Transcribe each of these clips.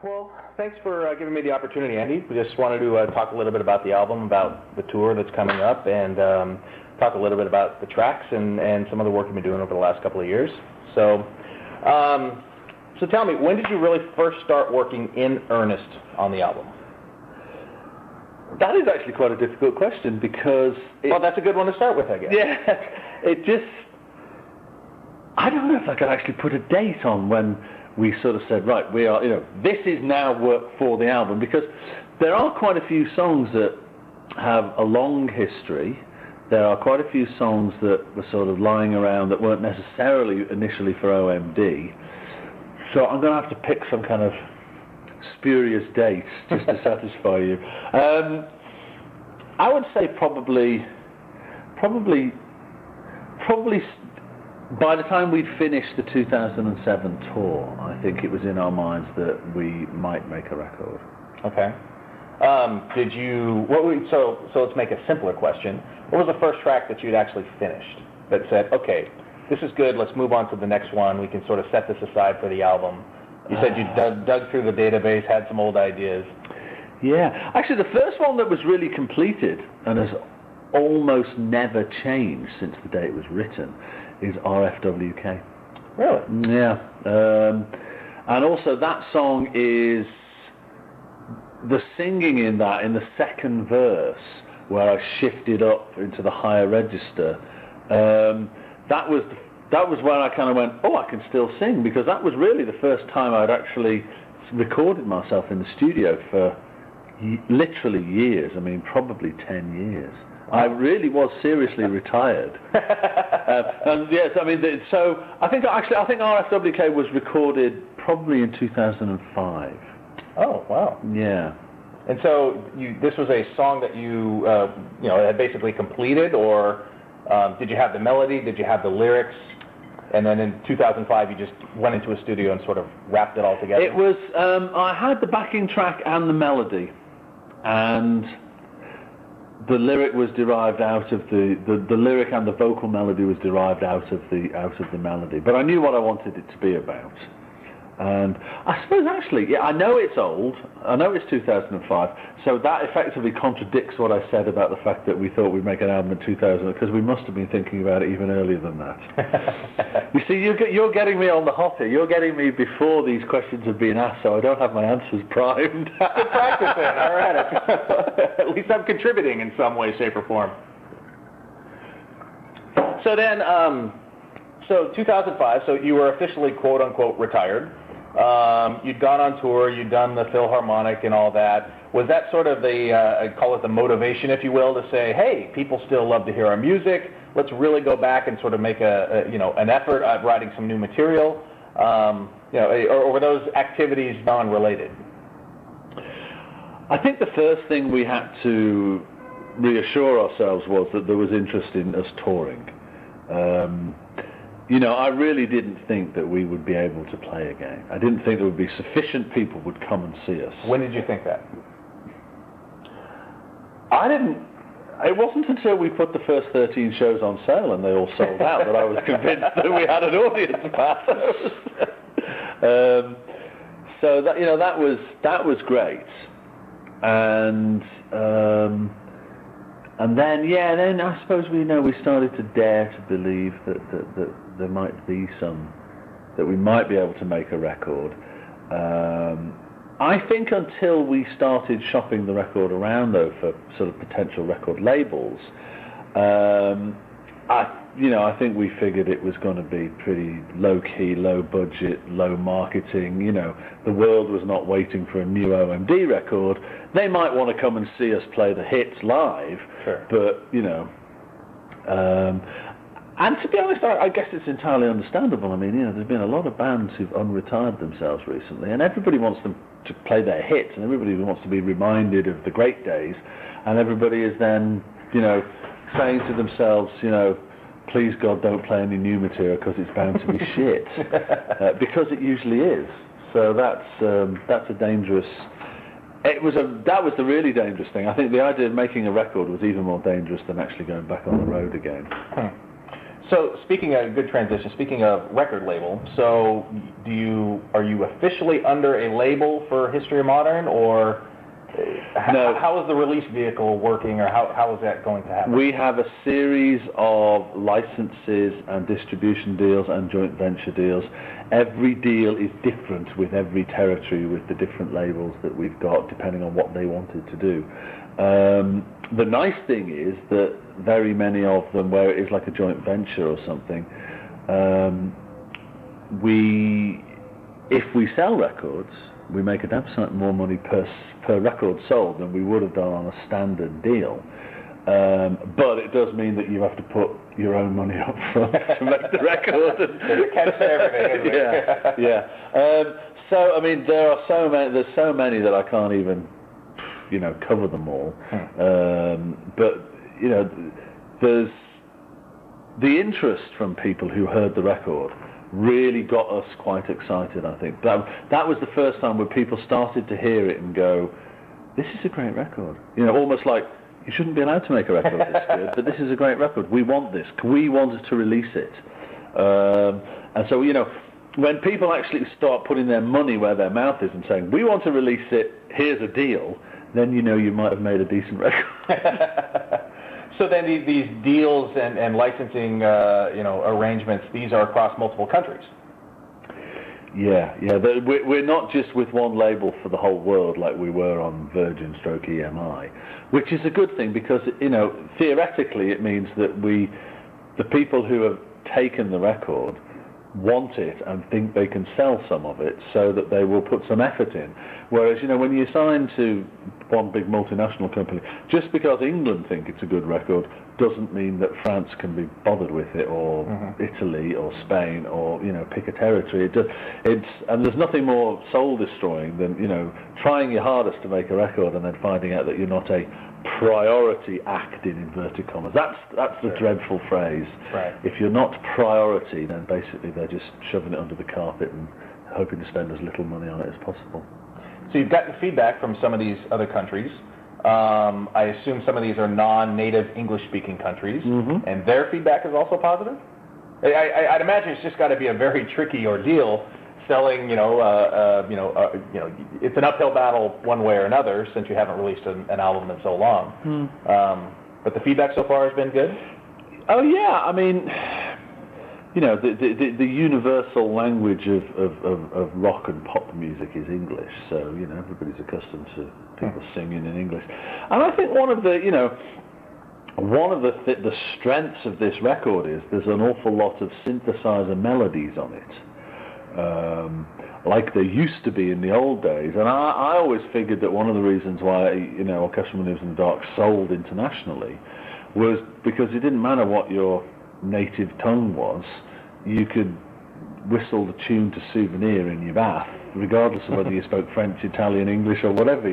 Well, thanks for giving me the opportunity, Andy. We just wanted to talk a little bit about the album, about the tour that's coming up, and talk a little bit about the tracks and some of the work you've been doing over the last couple of years. So tell me, when did you really first start working in earnest on the album? That is actually quite a difficult question because... Well, that's a good one to start with, I guess. Yeah, I don't know if I could actually put a date on when we sort of said, right, we are, this is now work for the album, because there are quite a few songs that have a long history. There are quite a few songs that were sort of lying around that weren't necessarily initially for OMD. So I'm going to have to pick some kind of spurious dates just to satisfy you. I would say probably by the time we'd finished the 2007 tour, I think it was in our minds that we might make a record. Okay. So let's make a simpler question. What was the first track that you'd actually finished that said, okay, this is good, let's move on to the next one, we can sort of set this aside for the album? You said you dug through the database, had some old ideas. Yeah. Actually, the first one that was really completed and has almost never changed since the day it was written is RFWK. Really? Yeah. And also that song is the singing in that, in the second verse, where I shifted up into the higher register. That was where I kind of went, oh, I can still sing, because that was really the first time I'd actually recorded myself in the studio for literally years. I mean, probably 10 years. I really was seriously retired. And yes, I mean, so I think RFWK was recorded probably in 2005. Oh, wow. Yeah. And so this was a song that you had basically completed, or did you have the melody? Did you have the lyrics? And then in 2005, you just went into a studio and sort of wrapped it all together? It was, I had the backing track and the melody, and the lyric was derived out of the lyric, and the vocal melody was derived out of the melody. But I knew what I wanted it to be about. And I suppose actually, yeah, I know it's old, I know it's 2005, so that effectively contradicts what I said about the fact that we thought we'd make an album in 2000, because we must have been thinking about it even earlier than that. You see, you're getting me on the hop here, you're getting me before these questions have been asked, so I don't have my answers primed. Good practice then, all right. At least I'm contributing in some way, shape, or form. So then, so 2005, so you were officially quote-unquote retired. You'd gone on tour, you'd done the Philharmonic and all that. Was that sort of I call it the motivation, if you will, to say, hey, people still love to hear our music, let's really go back and sort of make an effort at writing some new material, or were those activities non-related? I think the first thing we had to reassure ourselves was that there was interest in us touring. I really didn't think that we would be able to play again. I didn't think there would be sufficient people would come and see us. When did you think that? It wasn't until we put the first 13 shows on sale and they all sold out that I was convinced that we had an audience, so that was great. And then I suppose we started to dare to believe that there might be that we might be able to make a record. I think until we started shopping the record around, though, for sort of potential record labels, I think we figured it was going to be pretty low-key, low-budget, low marketing. The world was not waiting for a new OMD record. They might want to come and see us play the hits live, sure. But, and to be honest, I guess it's entirely understandable. I mean, there's been a lot of bands who've unretired themselves recently, and everybody wants them to play their hits, and everybody wants to be reminded of the great days, and everybody is then, saying to themselves, please God, don't play any new material because it's bound to be shit, because it usually is. So that's a dangerous. That was the really dangerous thing. I think the idea of making a record was even more dangerous than actually going back on the road again. So speaking of good transition, speaking of record label, so are you officially under a label for History of Modern, or No. how is the release vehicle working, or how is that going to happen? We have a series of licenses and distribution deals and joint venture deals. Every deal is different with every territory, with the different labels that we've got, depending on what they wanted to do. The nice thing is that very many of them, where it is like a joint venture or something, if we sell records, we make a damn sight more money per record sold than we would have done on a standard deal. But it does mean that you have to put your own money up front to make the record. There's a catch to everything, isn't there? Yeah. So I mean, there's so many that I can't even, cover them all. But there's the interest from people who heard the record really got us quite excited. I think that was the first time where people started to hear it and go, "This is a great record." Almost like, you shouldn't be allowed to make a record this good, but this is a great record. We want this. We wanted to release it. And so, when people actually start putting their money where their mouth is and saying, "We want to release it, here's a deal," then you might have made a decent record. So then these deals and licensing, arrangements, these are across multiple countries. Yeah. We're not just with one label for the whole world like we were on Virgin / EMI, which is a good thing because, theoretically it means that the people who have taken the record want it and think they can sell some of it, so that they will put some effort in. Whereas, when you sign to one big multinational company, just because England think it's a good record doesn't mean that France can be bothered with it, or Italy or Spain, or pick a territory. And there's nothing more soul destroying than trying your hardest to make a record and then finding out that you're not a priority act, in inverted commas. That's the dreadful phrase. Right. If you're not priority, then basically they're just shoving it under the carpet and hoping to spend as little money on it as possible. So you've gotten feedback from some of these other countries. I assume some of these are non-native English-speaking countries, and their feedback is also positive? I'd imagine it's just got to be a very tricky ordeal selling, it's an uphill battle one way or another, since you haven't released an album in so long. But the feedback so far has been good? Oh yeah, I mean, the universal language of rock and pop music is English, so everybody's accustomed to people singing in English. And I think one of the strengths of this record is there's an awful lot of synthesizer melodies on it, like there used to be in the old days. And I always figured that one of the reasons why Orchestral Manoeuvres in the Dark sold internationally was because it didn't matter what your native tongue was, you could whistle the tune to Souvenir in your bath, regardless of whether you spoke French, Italian, English, or whatever.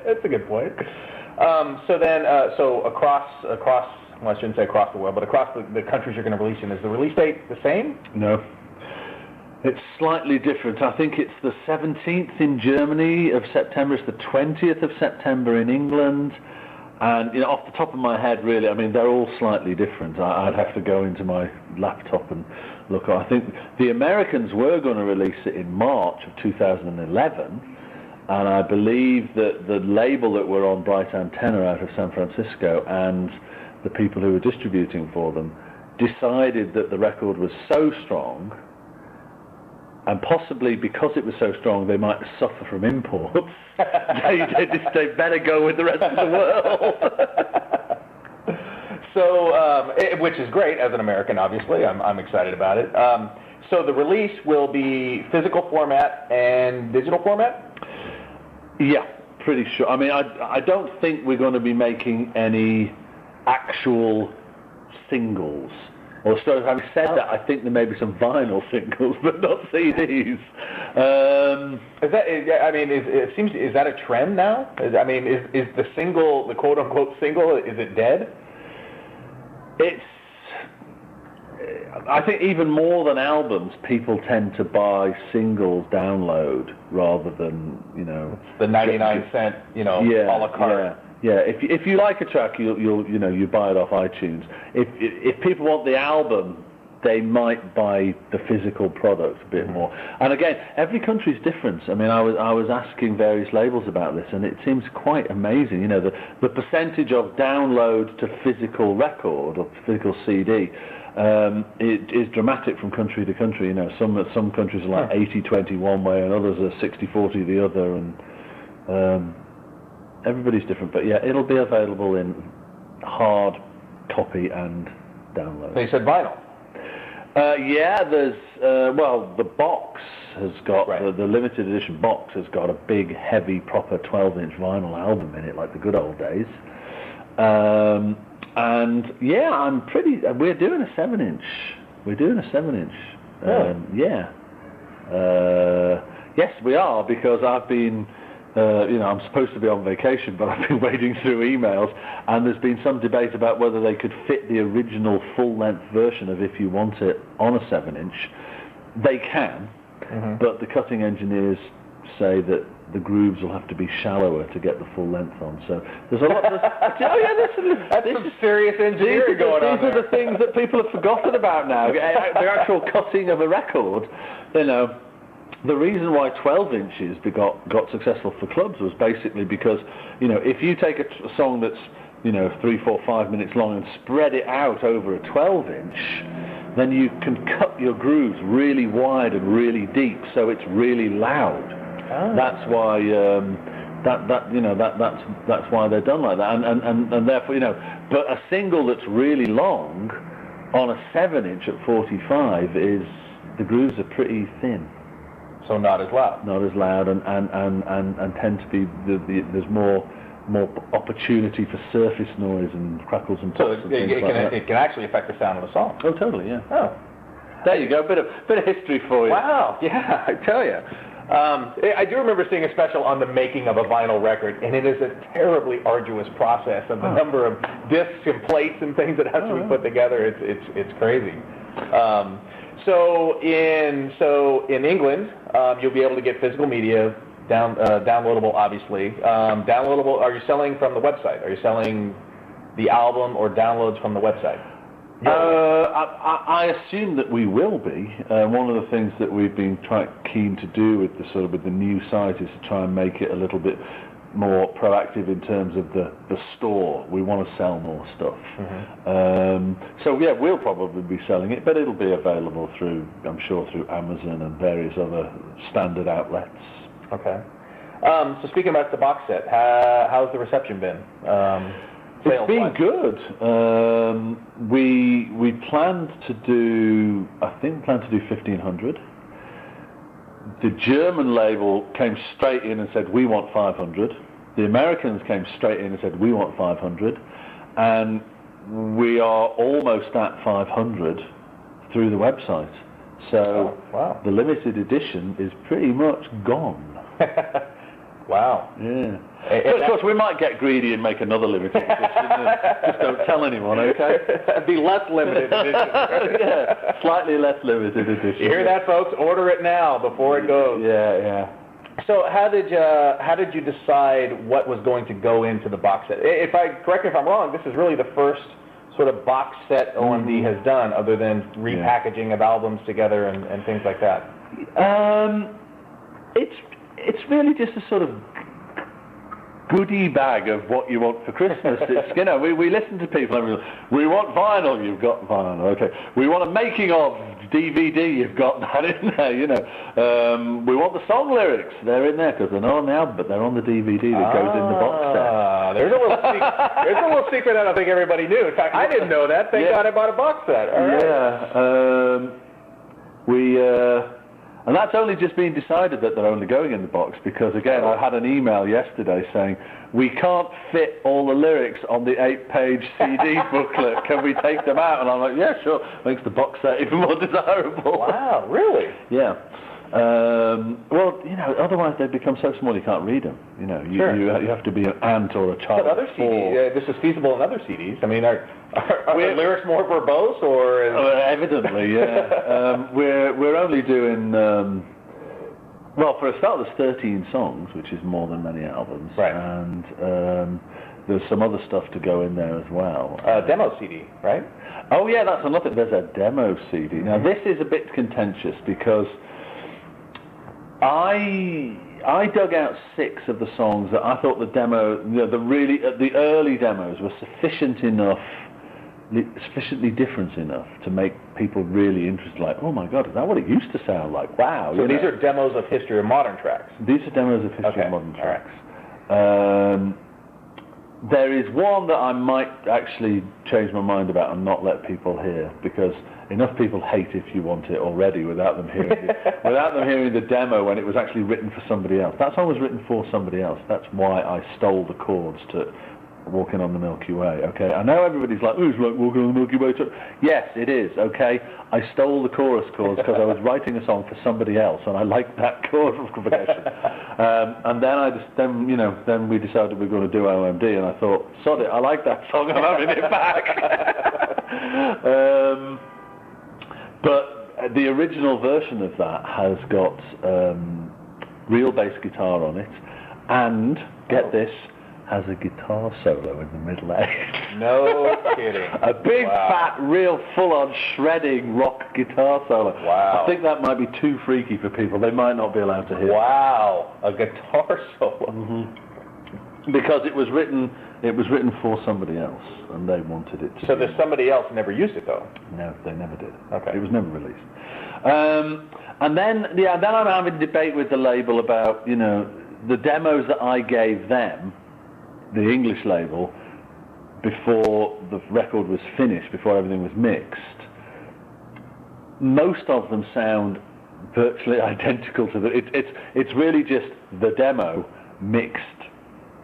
That's a good point. So then, across, well, I shouldn't say across the world, but across the countries you're going to release in, is the release date the same? No. It's slightly different. I think it's the 17th in Germany of September, it's the 20th of September in England. And off the top of my head, really, I mean, they're all slightly different. I'd have to go into my laptop and look. I think the Americans were going to release it in March of 2011, and I believe that the label that were on, Bright Antenna out of San Francisco, and the people who were distributing for them, decided that the record was so strong, and possibly because it was so strong, they might suffer from imports. They better go with the rest of the world. So, which is great as an American, obviously. I'm excited about it. So the release will be physical format and digital format? Yeah, pretty sure. I mean, I don't think we're going to be making any actual singles. Although, having said that, I think there may be some vinyl singles, but not CDs. Is that a trend now? Is the single, the quote-unquote single, is it dead? I think even more than albums, people tend to buy singles download rather than, It's the 99 cent, a la carte. Yeah, if you like a track, you buy it off iTunes. If people want the album, they might buy the physical product a bit more. And again, every country's different. I mean, I was asking various labels about this, and it seems quite amazing. You know, the percentage of download to physical record or physical CD. It is dramatic from country to country. You know, some countries are like 80-20 one way, and others are 60-40 the other, and everybody's different. But yeah, it'll be available in hard copy and download. They said vinyl. Yeah, there's the box has got the limited edition box has got a big, heavy, proper 12-inch vinyl album in it, like the good old days. And yeah, we're doing a 7-inch. We're doing a 7-inch. Yeah. Yes, we are, because I've been, I'm supposed to be on vacation, but I've been wading through emails, and there's been some debate about whether they could fit the original full-length version of If You Want It on a 7-inch. They can, but the cutting engineers say that the grooves will have to be shallower to get the full length on. So there's a lot. That's some serious engineering going on. These are the things that people have forgotten about now. The actual cutting of a record, you know. The reason why 12 inches got successful for clubs was basically because, you know, if you take a song that's, you know, 3, 4, 5 minutes long and spread it out over a 12-inch, then you can cut your grooves really wide and really deep, so it's really loud. Oh. That's why that's why they're done like that, and therefore, you know, but a single that's really long on a 7-inch at 45 is the grooves are pretty thin. So not as loud. Not as loud, and tend to be there's more opportunity for surface noise and crackles and pops. So it can actually affect the sound of the song. Oh, totally, yeah. Oh, there you go. Bit of history for you. Wow. Yeah, I tell you. I do remember seeing a special on the making of a vinyl record, and it is a terribly arduous process of the number of discs and plates and things that have to be put together. It's crazy. So in England, you'll be able to get physical media, downloadable, obviously. Downloadable. Are you selling from the website? Are you selling the album or downloads from the website? I assume that we will be. One of the things that we've been keen to do with the new site is to try and make it a little bit more proactive in terms of the store. We want to sell more stuff. So yeah, we'll probably be selling it, but it'll be available through Amazon and various other standard outlets. Okay. So speaking about the box set, how's the reception been? It's been good. We planned to do 1,500. The German label came straight in and said, we want 500. The Americans came straight in and said, we want 500. And we are almost at 500 through the website. So the limited edition is pretty much gone. Wow. Yeah. But of course, we might get greedy and make another limited edition. Just don't tell anyone, okay? It'd be less limited edition. Yeah, slightly less limited edition. You hear that, folks? Order it now before it goes. Yeah. So how did you decide what was going to go into the box set? Correct me if I'm wrong, this is really the first sort of box set OMD has done, other than repackaging of albums together and things like that. It's really just a sort of goodie bag of what you want for Christmas. It's, you know, we listen to people and we want vinyl, you've got vinyl, okay. We want a making of DVD, you've got that in there, you know. We want the song lyrics, they're in there because they're not on the album, but they're on the DVD that goes in the box set. There's a little secret that I don't think everybody knew. In fact, I didn't know that. Thank God I bought a box set. All right. Yeah. And that's only just been decided that they're only going in the box because, again, I had an email yesterday saying, we can't fit all the lyrics on the 8-page CD booklet. Can we take them out? And I'm like, yeah, sure. Makes the box set even more desirable. Wow, really? Yeah. Well, you know, otherwise they become so small you can't read them. You know, you have to be an ant or a child. But other CDs, this is feasible in other CDs. I mean, are the lyrics more verbose or? Evidently, yeah. We're only doing Well, for a start, there's 13 songs, which is more than many albums. Right. And there's some other stuff to go in there as well. Demo CD, right? Oh yeah, that's another. There's a demo CD. Now this is a bit contentious because I dug out 6 of the songs that I thought the demo, the early demos were sufficiently different enough to make people really interested. Like, oh my God, is that what it used to sound like? Wow. So these are demos of History of Modern tracks. These are demos of History of Modern tracks. There is one that I might actually change my mind about and not let people hear, because enough people hate If You Want It already without them hearing the demo when it was actually written for somebody else. That song was written for somebody else. That's why I stole the chords to Walking on the Milky Way. Okay, I know everybody's like, oh, it's like Walking on the Milky Way. Yes, it is. Okay, I stole the chorus chords because I was writing a song for somebody else, and I liked that chord progression. And then we decided we were going to do OMD, and I thought, sod it, I like that song, I'm having it back. But the original version of that has got real bass guitar on it, and get this, has a guitar solo in the middle A. No kidding. A big, fat, real, full-on shredding rock guitar solo. Wow. I think that might be too freaky for people. They might not be allowed to hear. Wow, a guitar solo. Mm-hmm. Because it was written for somebody else, and they wanted it to. So there's somebody else never used it though. No, they never did. Okay. It was never released. And then I'm having a debate with the label about, the demos that I gave them, the English label, before the record was finished, before everything was mixed. Most of them sound virtually identical to it's really just the demo mixed.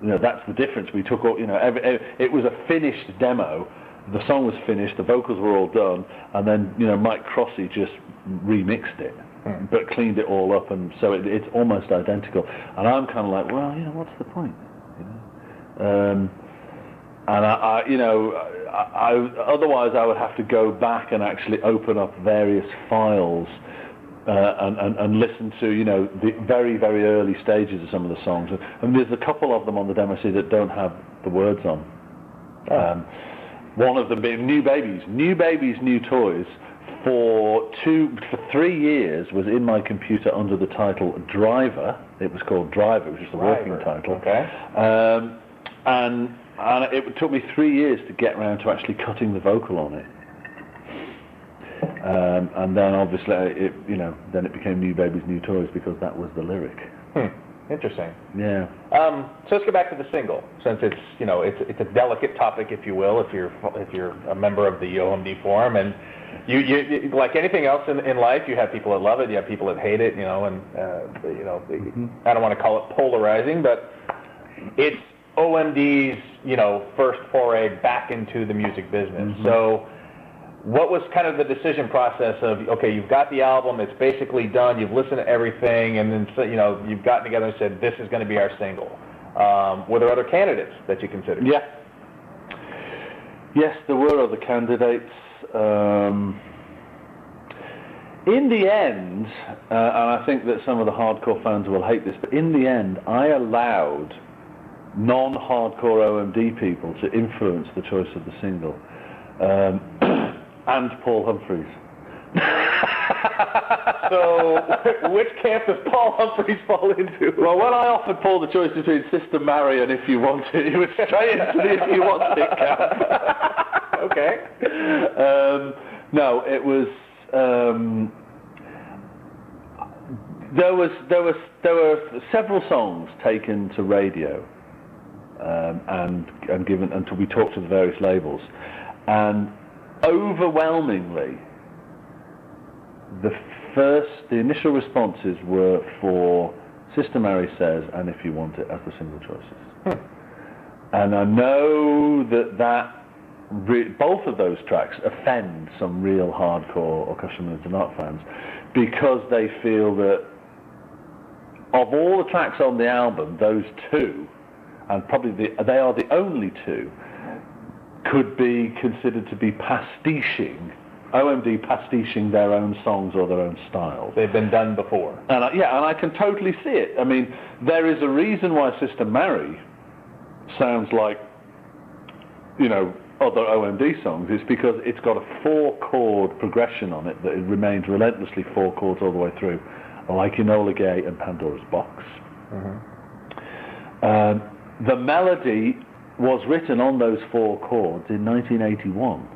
That's the difference. We took all, it was a finished demo. The song was finished, the vocals were all done, and then, Mike Crossy just remixed it, but cleaned it all up, and so it's almost identical. And I'm kind of like, well, what's the point? And otherwise I would have to go back and actually open up various files and listen to, the very, very early stages of some of the songs. And there's a couple of them on the demo CD that don't have the words on. One of them being New Babies, New Toys, for 3 years was in my computer under the title Driver. It was called Driver, which is the working title. Okay. And it took me 3 years to get around to actually cutting the vocal on it. And then obviously then it became New Babies, New Toys, because that was the lyric. Interesting. Yeah. So let's get back to the single, since it's it's a delicate topic, if you will, if you're a member of the OMD forum, and you like anything else in life, you have people that love it, you have people that hate it, and I don't want to call it polarizing, but it's OMD's first foray back into the music business. Mm-hmm. So what was kind of the decision process of, okay, you've got the album, it's basically done, you've listened to everything, and then you've gotten together and said, this is going to be our single. Were there other candidates that you considered? Yeah. Yes, there were other candidates. In the end, and I think that some of the hardcore fans will hate this, but in the end, I allowed non-hardcore OMD people to influence the choice of the single. And Paul Humphreys. So, which camp does Paul Humphreys fall into? Well, when I offered Paul the choice between Sister Mary and If You Want It, he was straight into the If You Want It camp. Okay. No, it was. There were several songs taken to radio, and given until we talked to the various labels, and overwhelmingly, the initial responses were for Sister Mary Says and If You Want It as the single choices. And I know that both of those tracks offend some real hardcore or Custom Military Art fans, because they feel that of all the tracks on the album, those two, and probably they are the only two, could be considered to be pastiching OMD pastiching their own songs or their own styles. They've been done before. And I can totally see it. I mean, there is a reason why Sister Mary sounds like, other OMD songs. It's because it's got a 4-chord progression on it that it remains relentlessly 4 chords all the way through, like Enola Gay and Pandora's Box. The melody was written on those 4 chords in 1981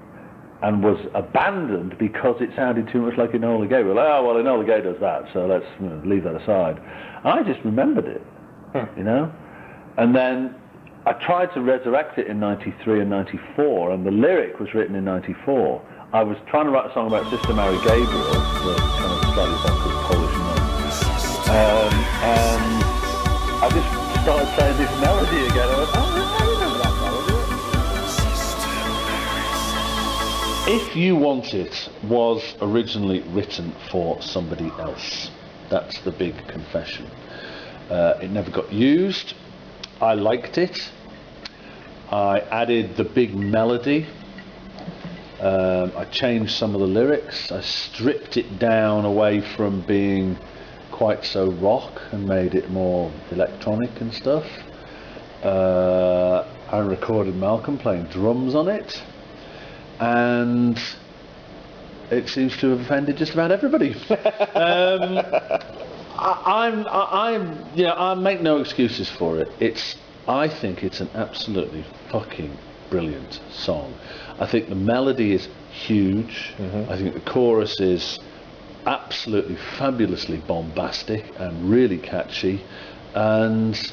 and was abandoned because it sounded too much like Enola Gay. Well, Enola Gay does that, so let's leave that aside. I just remembered it, And then I tried to resurrect it in 93 and 94, and the lyric was written in 94. I was trying to write a song about Sister Mary Gabriel, the kind of slightly bonkers Polish nun, and I just started playing this melody again. I went, I remember that melody. If You Want It was originally written for somebody else. That's the big confession. It never got used. I liked it. I added the big melody. I changed some of the lyrics. I stripped it down away from being quite so rock and made it more electronic and stuff. I recorded Malcolm playing drums on it, and it seems to have offended just about everybody. I make no excuses for it. I think it's an absolutely fucking brilliant song. I think the melody is huge. I think the chorus is absolutely fabulously bombastic and really catchy, and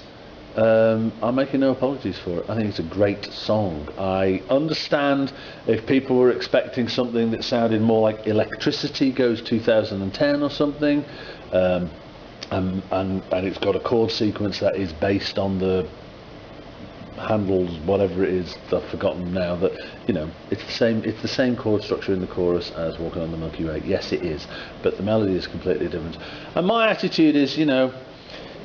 I'm making no apologies for it. I think it's a great song. I understand if people were expecting something that sounded more like Electricity Goes 2010 or something, and it's got a chord sequence that is based on the Handel's whatever it is, I've forgotten now, that it's the same chord structure in the chorus as Walking on the Milky Way. Yes, it is, but the melody is completely different. And my attitude is,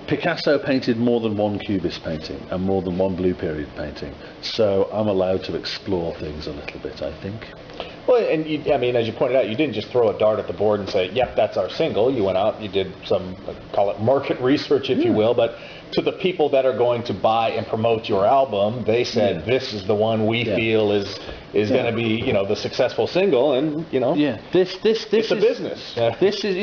Picasso painted more than one Cubist painting and more than one Blue Period painting, so I'm allowed to explore things a little bit, I think. Well, and as you pointed out, you didn't just throw a dart at the board and say, yep, that's our single. You went out, you did some, call it market research, if you will, but to the people that are going to buy and promote your album, they said, this is the one we feel is going to be, the successful single, and, this it's a business. This is,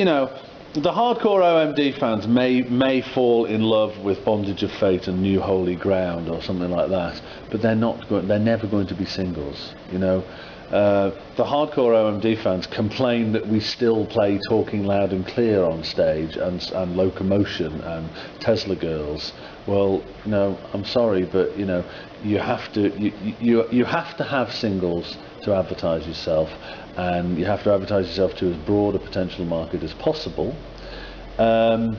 the hardcore OMD fans may fall in love with Bondage of Fate and New Holy Ground or something like that, but they're never going to be singles, The hardcore OMD fans complain that we still play Talking Loud and Clear on stage and Locomotion and Tesla Girls. Well, I'm sorry, but you have to have singles to advertise yourself, and you have to advertise yourself to as broad a potential market as possible. And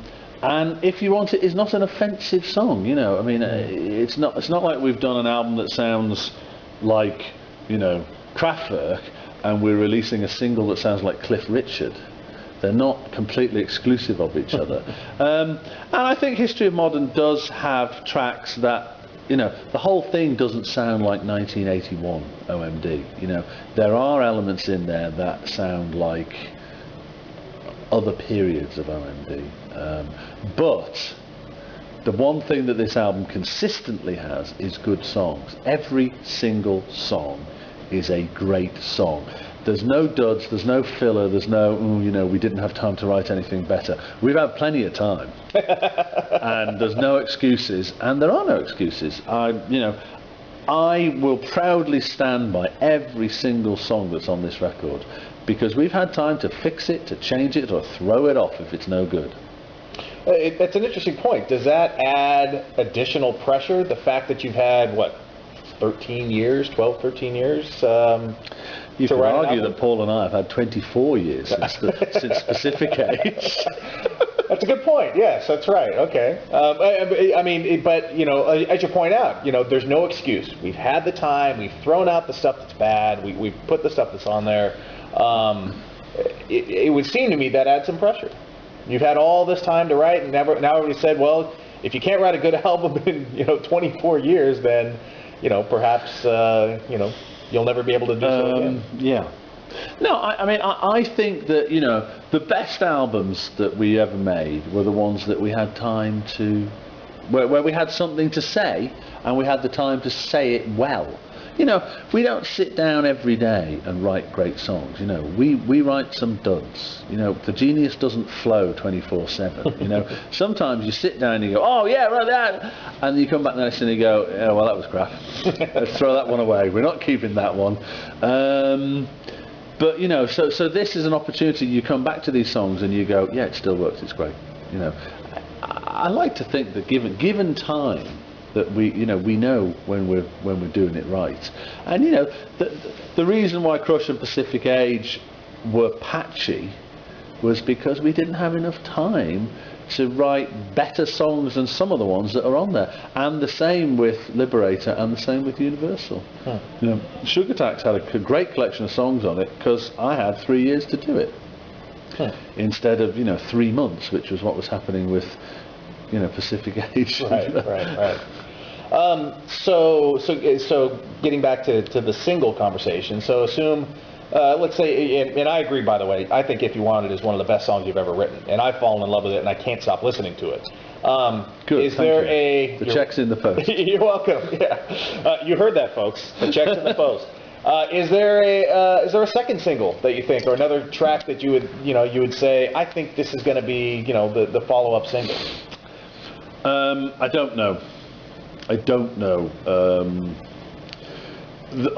If You Want It is not an offensive song, it's not like we've done an album that sounds like Kraftwerk, and we're releasing a single that sounds like Cliff Richard. They're not completely exclusive of each other. And I think History of Modern does have tracks that, the whole thing doesn't sound like 1981 OMD. There are elements in there that sound like other periods of OMD. But the one thing that this album consistently has is good songs. Every single song is a great song. There's no duds, there's no filler, there's no, we didn't have time to write anything better. We've had plenty of time. And there's no excuses, and there are no excuses. I will proudly stand by every single song that's on this record, because we've had time to fix it, to change it, or throw it off if it's no good. That's an interesting point. Does that add additional pressure, the fact that you've had, 13 years? You could argue that Paul and I have had 24 years since Pacific Age. That's a good point. Yes, that's right. Okay. But as you point out, there's no excuse. We've had the time. We've thrown out the stuff that's bad. We've put the stuff that's on there. It would seem to me that adds some pressure. You've had all this time to write, and now everybody said, well, if you can't write a good album in 24 years, then perhaps you'll never be able to do so again. Yeah. No, I mean, I think that, you know, the best albums that we ever made were the ones that we had time to, where we had something to say and we had the time to say it well. You know, we don't sit down every day and write great songs. You know, we write some duds. You know, the genius doesn't flow 24/7. You know, sometimes you sit down and you go, oh yeah, right that, and you come back next and you go, yeah, well that was crap. Let's throw that one away. We're not keeping that one. But you know, so this is an opportunity. You come back to these songs and you go, yeah, it still works. It's great. You know, I like to think that given time, that we know when we're doing it right. And you know, the reason why Crush and Pacific Age were patchy was because we didn't have enough time to write better songs than some of the ones that are on there. And the same with Liberator, and the same with Universal. You know, Sugar Tax had a great collection of songs on it because I had 3 years to do it, instead of 3 months, which was what was happening with Pacific Age. Right. So getting back to the single conversation. So assume, let's say, and I agree, by the way, I think If You Want It is one of the best songs you've ever written, and I've fallen in love with it, and I can't stop listening to it. Good. Is there the check's in the post. You're welcome. Yeah, you heard that, folks. The check's in the post. Is there a second single that you think, or another track that you would say, I think this is going to be the follow-up single? I don't know.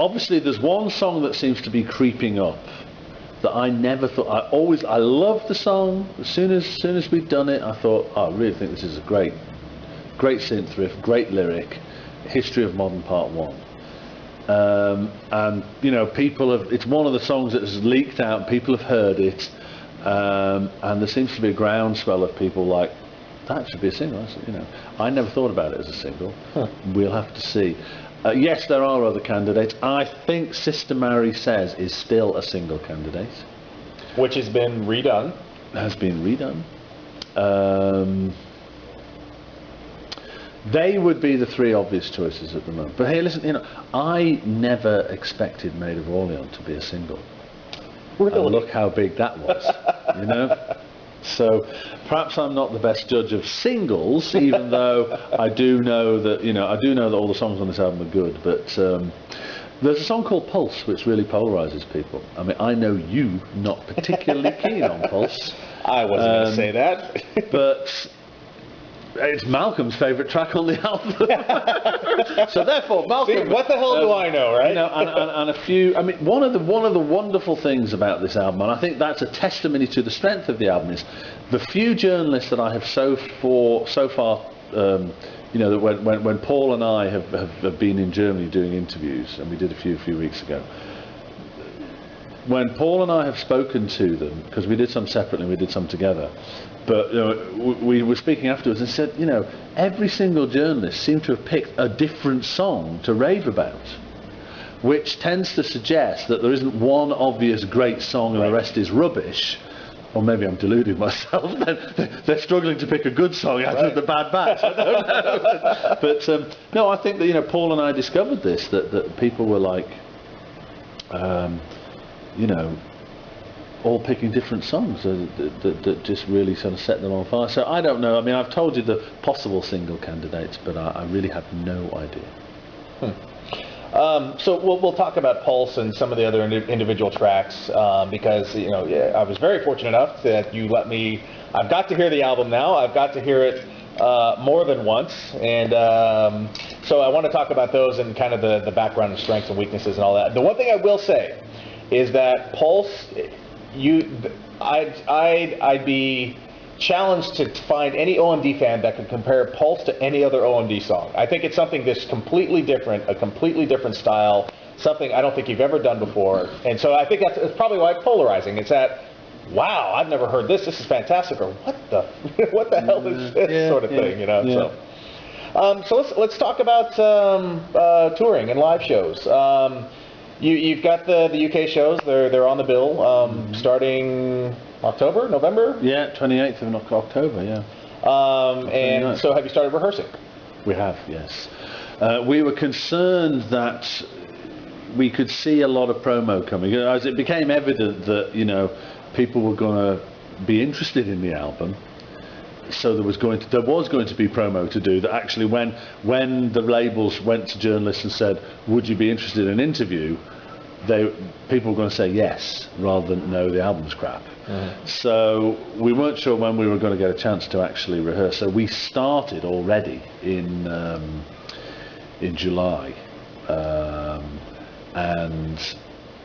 Obviously, there's one song that seems to be creeping up that I never thought. I loved the song. As soon as we'd done it, I thought, I really think this is a great synth riff, great lyric, History of Modern Part 1. And people have. It's one of the songs that has leaked out. People have heard it, and there seems to be a groundswell of people like, that should be a single. I never thought about it as a single. We'll have to see. Yes, there are other candidates. I think Sister Mary Says is still a single candidate, which has been redone. They would be the three obvious choices at the moment. But hey, listen, I never expected Maid of Orleans to be a single. Really? And look how big that was. So perhaps I'm not the best judge of singles, even though I do know that all the songs on this album are good. But there's a song called Pulse, which really polarizes people. I mean, I know you not particularly keen on Pulse. I wasn't going to say that. But it's Malcolm's favourite track on the album. So therefore, Malcolm. See, what the hell do I know, right? And a few. I mean, one of the wonderful things about this album, and I think that's a testimony to the strength of the album, is the few journalists that I have so far. That when Paul and I have been in Germany doing interviews, and we did a few weeks ago. When Paul and I have spoken to them, because we did some separately, we did some together. But we were speaking afterwards and said, every single journalist seemed to have picked a different song to rave about, which tends to suggest that there isn't one obvious great song and the rest is rubbish. Or maybe I'm deluding myself. They're struggling to pick a good song out of the bad batch. I don't know. But no, I think that Paul and I discovered this, that people were like, all picking different songs that just really sort of set them on fire. So I don't know. I mean, I've told you the possible single candidates, but I really have no idea. So we'll talk about Pulse and some of the other individual tracks because I was very fortunate enough that you let me. I've got to hear the album now. I've got to hear it more than once, and so I want to talk about those and kind of the background and strengths and weaknesses and all that. The one thing I will say is that Pulse. I'd be challenged to find any OMD fan that could compare Pulse to any other OMD song. I think it's something that's completely different, a completely different style, something I don't think you've ever done before. And so I think that's probably why it's polarizing. It's that, wow, I've never heard this. This is fantastic. Or what the hell is this sort of thing, Yeah. So let's talk about touring and live shows. You've got the UK shows. They're on the bill starting October, November. Yeah, 28th of October. Yeah. And so, have you started rehearsing? We have, yes. We were concerned that we could see a lot of promo coming. As it became evident that, you know, people were going to be interested in the album, so there was going to be promo to do. That actually, when the labels went to journalists and said, "Would you be interested in an interview?" people were going to say yes rather than no, the album's crap. So we weren't sure when we were going to get a chance to actually rehearse. So we started already in July, and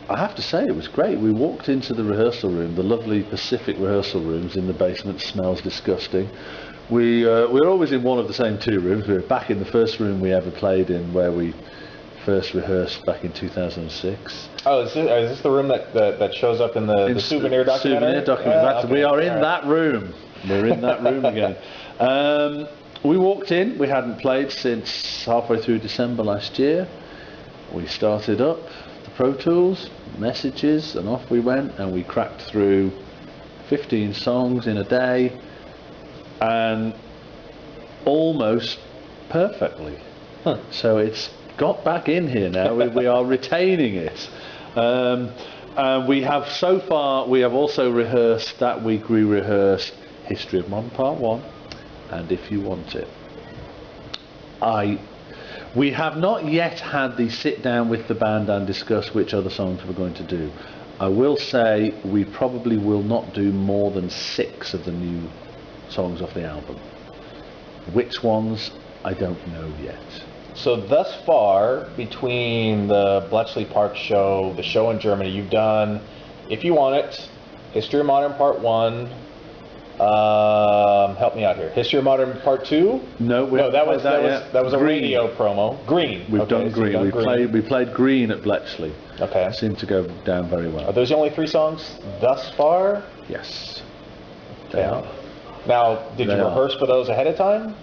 I have to say it was great. We walked into the rehearsal room, the lovely Pacific rehearsal rooms in the basement. Smells disgusting. We were always in one of the same two rooms. We were back in the first room we ever played in, where we first rehearsed back in 2006. Oh, is this the room that shows up in the souvenir documentary? Souvenir documentary. Yeah, okay. We are in that room. We're in that room again. We walked in. We hadn't played since halfway through December last year. We started up the Pro Tools, messages, and off we went, and we cracked through 15 songs in a day, and almost perfectly. So it's got back in here now. We are retaining it. And we have also rehearsed that week. We rehearsed History of Modern Part 1 and If You Want It. We have not yet had the sit down with the band and discuss which other songs we're going to do. I will say we probably will not do more than 6 of the new songs off the album. Which ones, I don't know yet. So thus far, between the Bletchley Park show, the show in Germany, you've done If You Want It, History of Modern Part 1, help me out here, History of Modern Part 2? No, that was a Green. Radio promo. Green. We've Okay, done so Green. you've done We played Green at Bletchley. Okay. It seemed to go down very well. Are those the only 3 songs thus far? Yes. They are. Now, did you They are. rehearse for those ahead of time?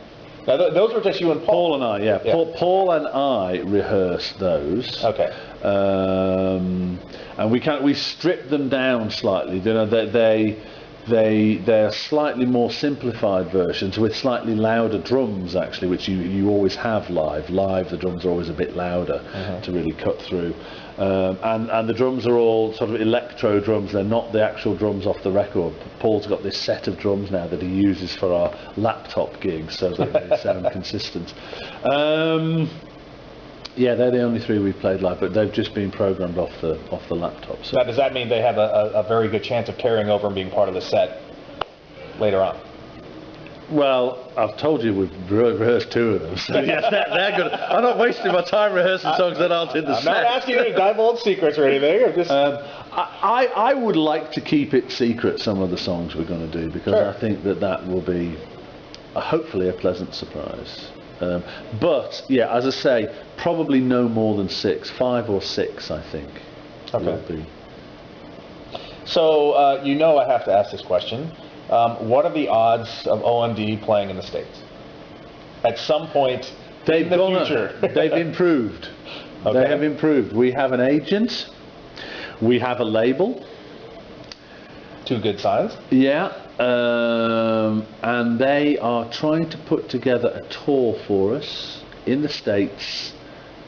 Now, those were just you and Paul. Paul and I, yeah. Paul and I rehearsed those. Okay. And we stripped them down slightly. You know, they're slightly more simplified versions with slightly louder drums, actually, which you always have live. Live, the drums are always a bit louder to really cut through. And the drums are all sort of electro drums. They're not the actual drums off the record. Paul's got this set of drums now that he uses for our laptop gigs, so that they sound consistent. Yeah, they're the only 3 we've played live, but they've just been programmed off the laptop. So Now, does that mean they have a very good chance of carrying over and being part of the set later on? well, I've told you we've rehearsed 2 of them, so yes, they're good. I'm not wasting my time rehearsing songs that aren't in the I'm set. not asking you to divulge secrets or anything. I'm just... I would like to keep it secret, some of the songs we're going to do, because Sure. I think that will be hopefully a pleasant surprise. But yeah, as I say, probably no more than 6, 5 or 6, I think. Okay. Will be. So, I have to ask this question. What are the odds of OMD playing in the States? At some point in the future. They've improved. Okay. They have improved. We have an agent. We have a label. 2 good signs. Yeah. And they are trying to put together a tour for us in the States,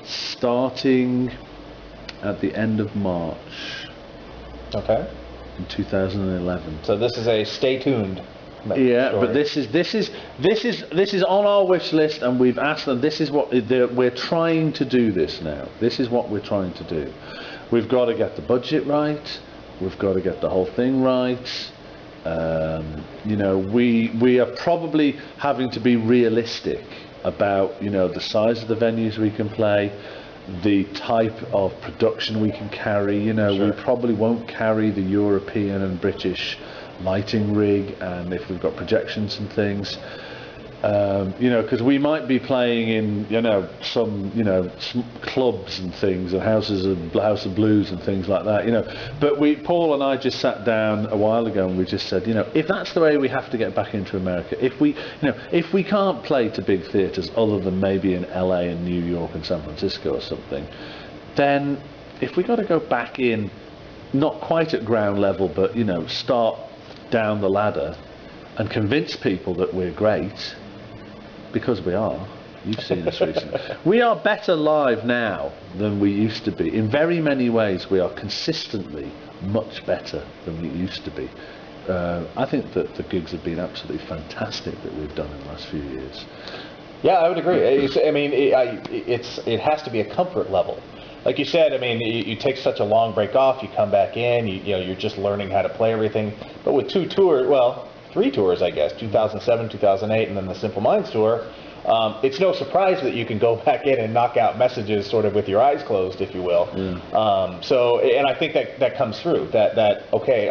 starting at the end of March Okay. in 2011. So this is a stay tuned. Yeah, story. but this is on our wish list, and we've asked them. This is what we're trying to do. This now. This is what we're trying to do. We've got to get the budget right. We've got to get the whole thing right. We are probably having to be realistic about the size of the venues we can play, the type of production we can carry. Sure. We probably won't carry the European and British lighting rig, and if we've got projections and things, because we might be playing in some clubs and things and House of Blues and things like that, but Paul and I just sat down a while ago and we just said, if that's the way we have to get back into America, if we can't play to big theatres other than maybe in LA and New York and San Francisco or something, then if we got to go back in, not quite at ground level, but start down the ladder and convince people that we're great, because we are, You've seen us recently. We are better live now than we used to be. In very many ways, we are consistently much better than we used to be. I think that the gigs have been absolutely fantastic that we've done in the last few years. Yeah, I would agree. It has to be a comfort level. Like you said, I mean, you take such a long break off, you come back in, you're just learning how to play everything. But with 3 tours, I guess, 2007, 2008, and then the Simple Minds tour, it's no surprise that you can go back in and knock out messages sort of with your eyes closed, if you will. And I think that comes through, that okay,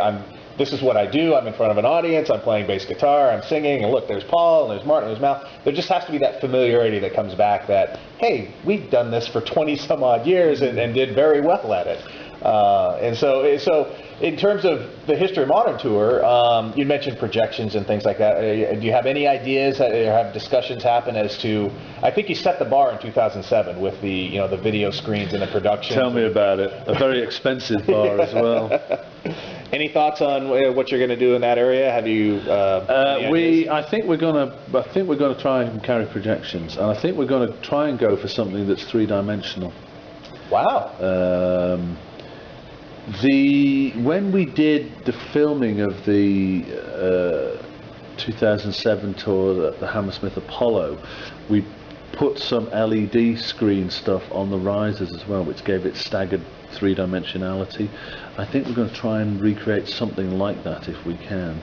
this is what I do. I'm in front of an audience. I'm playing bass guitar. I'm singing. And look, there's Paul, and there's Martin, and there's Mal. There just has to be that familiarity that comes back that, hey, we've done this for 20 some odd years and did very well at it. And so in terms of the History of Modern tour, you mentioned projections and things like that. Do you have any ideas, or have discussions happen as to, I think you set the bar in 2007 with the video screens and the production. Tell me about it. A very expensive bar as well. Any thoughts on what you're going to do in that area? Have you? I think we're going to try and carry projections, and I think we're going to try and go for something that's 3-dimensional. Wow. When we did the filming of the 2007 tour, the Hammersmith Apollo, we put some LED screen stuff on the risers as well, which gave it staggered 3-dimensionality. I think we're going to try and recreate something like that if we can.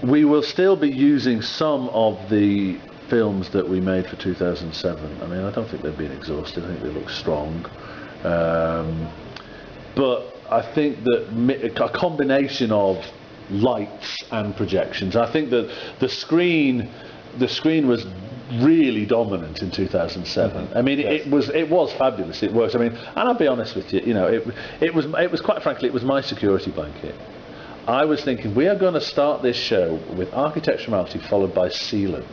We will still be using some of the films that we made for 2007. I mean, I don't think they've been exhausted. I think they look strong. But I think that a combination of lights and projections. I think that the screen was really dominant in 2007. I mean, yes. it was fabulous. It worked. I mean, and I'll be honest with you. It was quite frankly, it was my security blanket. I was thinking, we are going to start this show with Architecture Reality followed by Sealand.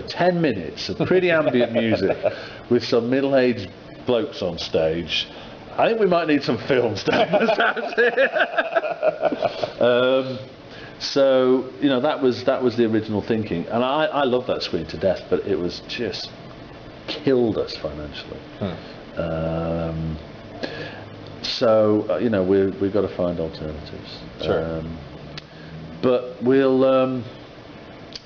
10 minutes of pretty ambient music with some middle-aged blokes on stage. I think we might need some films down the sound. So that was the original thinking, and I love that screen to death, but it was just killed us financially. So we've got to find alternatives. Sure. But we'll.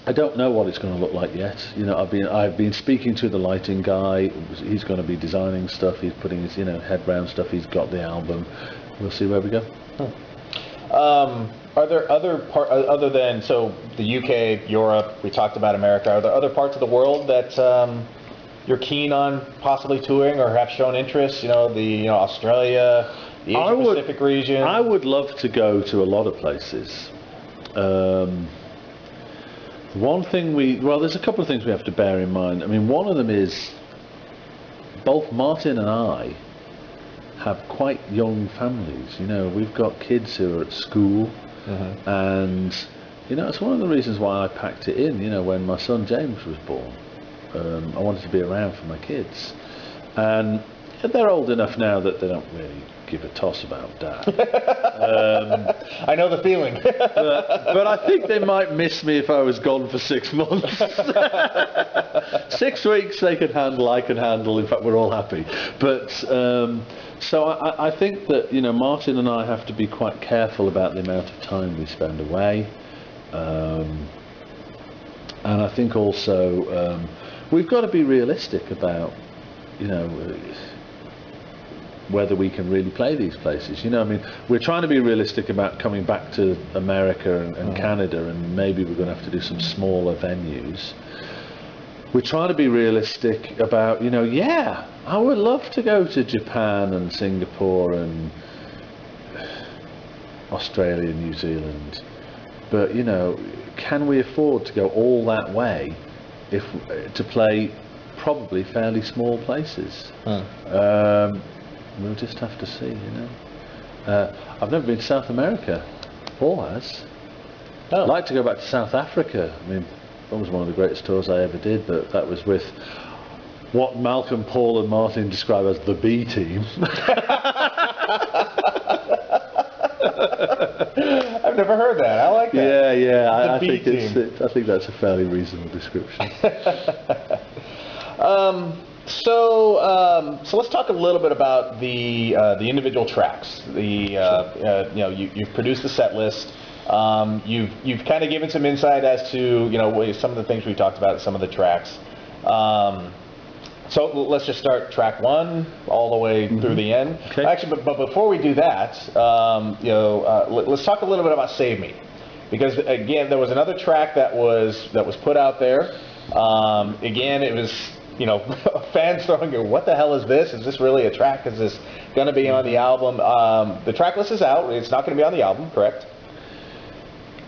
I don't know what it's going to look like yet. I've been speaking to the lighting guy. He's going to be designing stuff. He's putting his head round stuff. He's got the album. We'll see where we go. Are there other other than the UK, Europe? We talked about America. Are there other parts of the world that you're keen on possibly touring or have shown interest? Australia, the Asia Pacific region. I would love to go to a lot of places. One thing there's a couple of things we have to bear in mind. I mean, one of them is both Martin and I have quite young families. We've got kids who are at school, and it's one of the reasons why I packed it in. When my son James was born, I wanted to be around for my kids, and they're old enough now that they don't really give a toss about Dad. I know the feeling. but I think they might miss me if I was gone for 6 months. 6 weeks they can handle, I can handle. In fact, we're all happy. But so I think that Martin and I have to be quite careful about the amount of time we spend away. And I think also we've got to be realistic about whether we can really play these places. I mean, we're trying to be realistic about coming back to America and Canada, and maybe we're going to have to do some smaller venues. We're trying to be realistic about, I would love to go to Japan and Singapore and Australia, New Zealand, but can we afford to go all that way to play probably fairly small places? We'll just have to see, I've never been to South America. Paul has. Oh. I'd like to go back to South Africa. I mean, that was one of the greatest tours I ever did, but that was with what Malcolm, Paul and Martin describe as the B team. I've never heard that. I like like that. Yeah. I B think team. I think that's a fairly reasonable description. So let's talk a little bit about the individual tracks. You've produced the set list. You've kind of given some insight as to some of the things we talked about, some of the tracks. So let's just start track 1 all the way through the end. Okay. Actually, but before we do that, let's talk a little bit about Save Me, because again, there was another track that was put out there. Again, it was fans throwing, what the hell is this? Is this really a track? Is this going to be on the album? The track list is out. It's not going to be on the album, correct?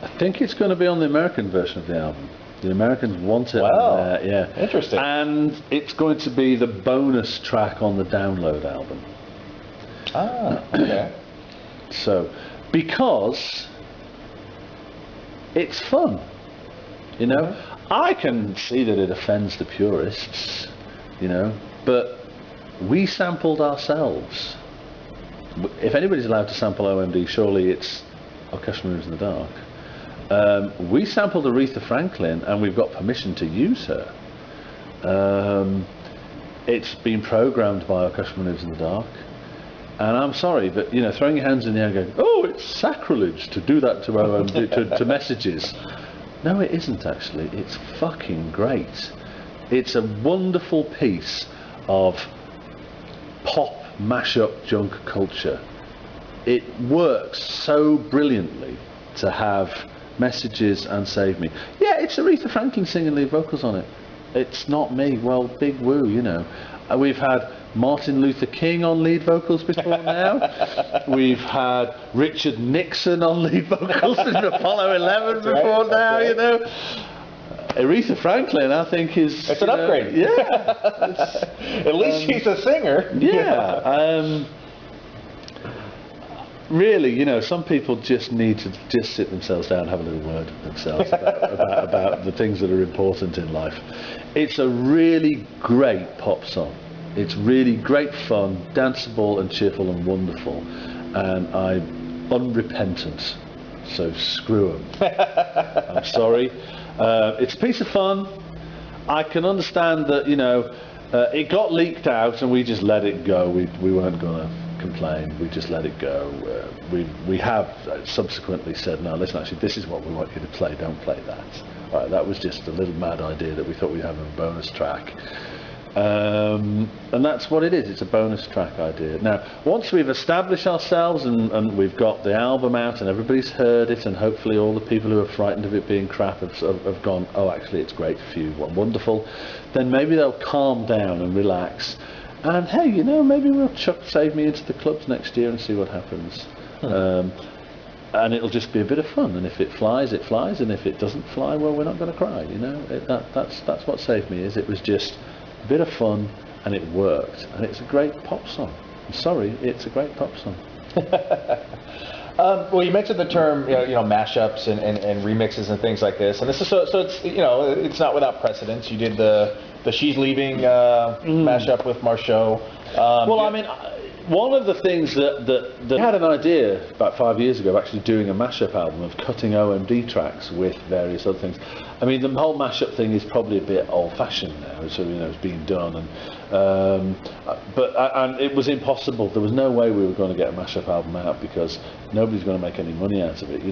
I think it's going to be on the American version of the album. The Americans want it Wow. on there, yeah. Interesting. And it's going to be the bonus track on the Download album. Ah, okay. So, because it's fun, I can see that it offends the purists, but we sampled ourselves. If anybody's allowed to sample OMD, surely it's Orchestral Moves in the Dark. We sampled Aretha Franklin, and we've got permission to use her. It's been programmed by Orchestral Moves in the Dark, and I'm sorry, but throwing your hands in the air, going, "Oh, it's sacrilege to do that to OMD, to messages." No, it isn't actually. It's fucking great. It's a wonderful piece of pop mashup junk culture. It works so brilliantly to have Messages and Save Me. Yeah, it's Aretha Franklin singing lead vocals on it. It's not me. Well, big woo, We've had Martin Luther King on lead vocals before now. We've had Richard Nixon on lead vocals in Apollo 11 before now, Aretha Franklin, I think, is... It's an upgrade. Yeah. At least she's a singer. Yeah. Really, some people just need to just sit themselves down and have a little word with themselves about the things that are important in life. It's a really great pop song. It's really great fun, danceable and cheerful and wonderful. And I'm unrepentant, so screw them. I'm sorry. It's a piece of fun. I can understand that, it got leaked out and we just let it go. We weren't going to complain. We just let it go. We have subsequently said, no, listen, actually, this is what we want you to play. Don't play that. Right, that was just a little mad idea that we thought we'd have a bonus track. And that's what it is. It's a bonus track idea. Now, once we've established ourselves and we've got the album out and everybody's heard it, and hopefully all the people who are frightened of it being crap have gone, oh, actually, it's great for you, wonderful, then maybe they'll calm down and relax. And hey, maybe we'll chuck Save Me into the clubs next year and see what happens. And it'll just be a bit of fun. And if it flies, it flies. And if it doesn't fly, well, we're not going to cry. That's what Save Me is. It was just a bit of fun, and it worked. And it's a great pop song. I'm sorry, it's a great pop song. Well, you mentioned the term, mashups and remixes and things like this, and this is so it's it's not without precedence. You did the She's Leaving mashup with Marceau. One of the things that we had an idea about 5 years ago of actually doing a mashup album of cutting OMD tracks with various other things. I mean, the whole mashup thing is probably a bit old-fashioned now, so it's being done, and it was impossible. There was no way we were going to get a mashup album out because nobody's going to make any money out of it.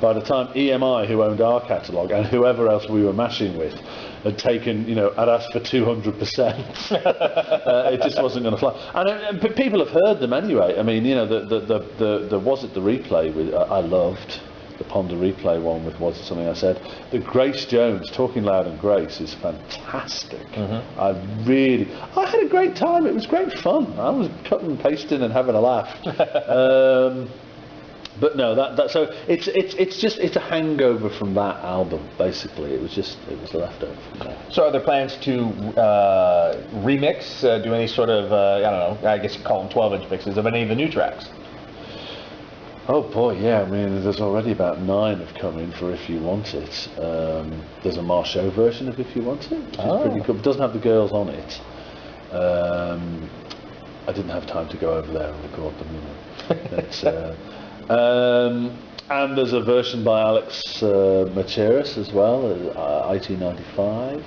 By the time EMI, who owned our catalogue, and whoever else we were mashing with, had taken, had asked for 200%, it just wasn't going to fly. And people have heard them anyway. I mean, the Was It the Replay with I loved. The Ponder Replay one with Was It Something I Said. The Grace Jones, Talking Loud and Grace, is fantastic. I had a great time. It was great fun. I was cutting and pasting and having a laugh. But no, so it's a hangover from that album. Basically, it was a leftover from that. So, are there plans to remix, do any sort of I guess you call them 12-inch mixes of any of the new tracks? Oh boy, yeah. I mean, there's already about 9 have come in for If You Want It. There's a Marceau version of If You Want It, which is pretty cool. It doesn't have the girls on it. I didn't have time to go over there and record them. And there's a version by Alex Macheras as well, IT95.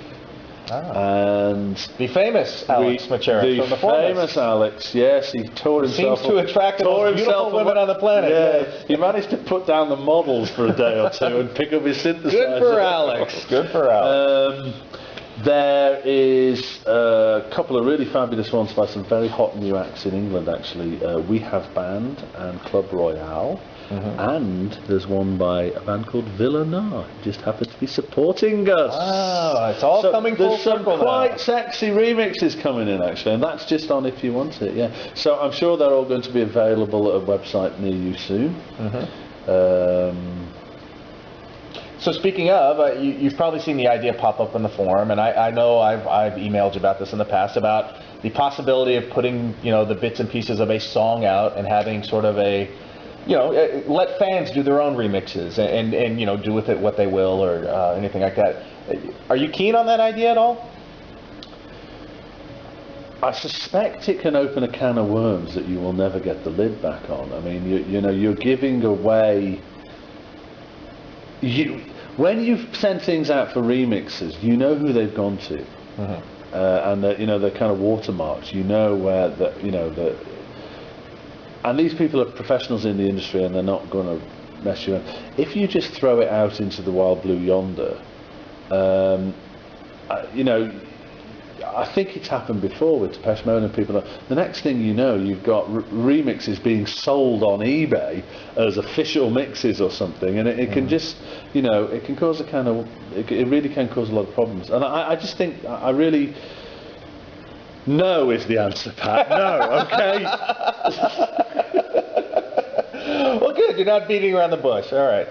And The famous Alex Macheras from the Foremost. famous Alex, yes, he tore himself. Seems to attract the most beautiful women on the planet. Yeah, he managed to put down the models for a day or two and pick up his synthesizer. Good for Alex. Good for Alex. There is a couple of really fabulous ones by some very hot new acts in England, actually. We Have Band and Club Royale. And there's one by a band called Villanard, who just happens to be supporting us. Oh, it's all coming full circle now. There's some quite sexy remixes coming in, actually, and that's just on If You Want It, yeah. So I'm sure they're all going to be available at a website near you soon. So speaking of, you've probably seen the idea pop up in the forum, and I know I've emailed you about this in the past, about the possibility of putting, the bits and pieces of a song out and having sort of a, let fans do their own remixes and do with it what they will or anything like that. Are you keen on that idea at all? I suspect it can open a can of worms that you will never get the lid back on. I mean, you're giving away. When you've sent things out for remixes, you know who they've gone to, and they're kind of watermarks. You know where and these people are professionals in the industry, and they're not going to mess you up. If you just throw it out into the wild blue yonder, I think it's happened before with Depeche Mode and people. The next thing you know, you've got remixes being sold on eBay as official mixes or something, and it can just, it can cause it really can cause a lot of problems. And I just think, I really, no is the answer, Pat. No, okay. Well, good. You're not beating around the bush. All right.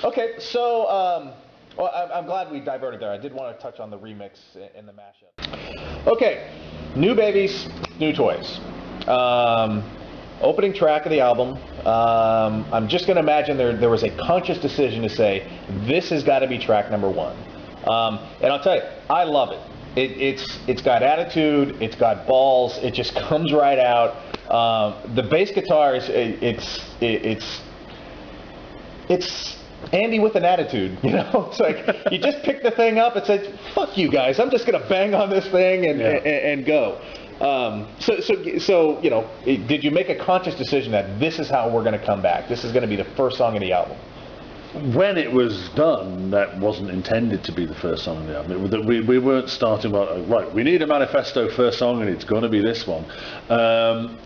Okay. So. Well, I'm glad we diverted there. I did want to touch on the remix and the mashup. Okay, New Babies, New Toys. Opening track of the album. I'm just going to imagine there was a conscious decision to say, this has got to be track number one. And I'll tell you, I love it. It's got attitude, it's got balls, it just comes right out. The bass guitar it's Andy with an attitude, It's like you just pick the thing up and say, "Fuck you guys! I'm just gonna bang on this thing and go." So did you make a conscious decision that this is how we're gonna come back? This is gonna be the first song in the album. When it was done, that wasn't intended to be the first song on the album. We weren't starting, right, we need a manifesto first song and it's going to be this one.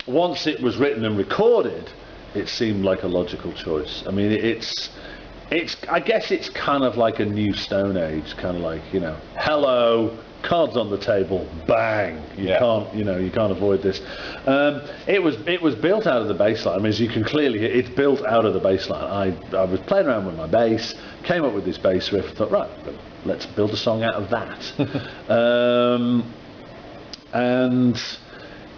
Once it was written and recorded, it seemed like a logical choice. I mean, I guess it's kind of like a new Stone Age, kind of like, hello, cards on the table, bang. You can't avoid this. It was built out of the bass line. I mean, as you can clearly hear, it's built out of the bass line. I was playing around with my bass, came up with this bass riff, thought, right, let's build a song out of that. And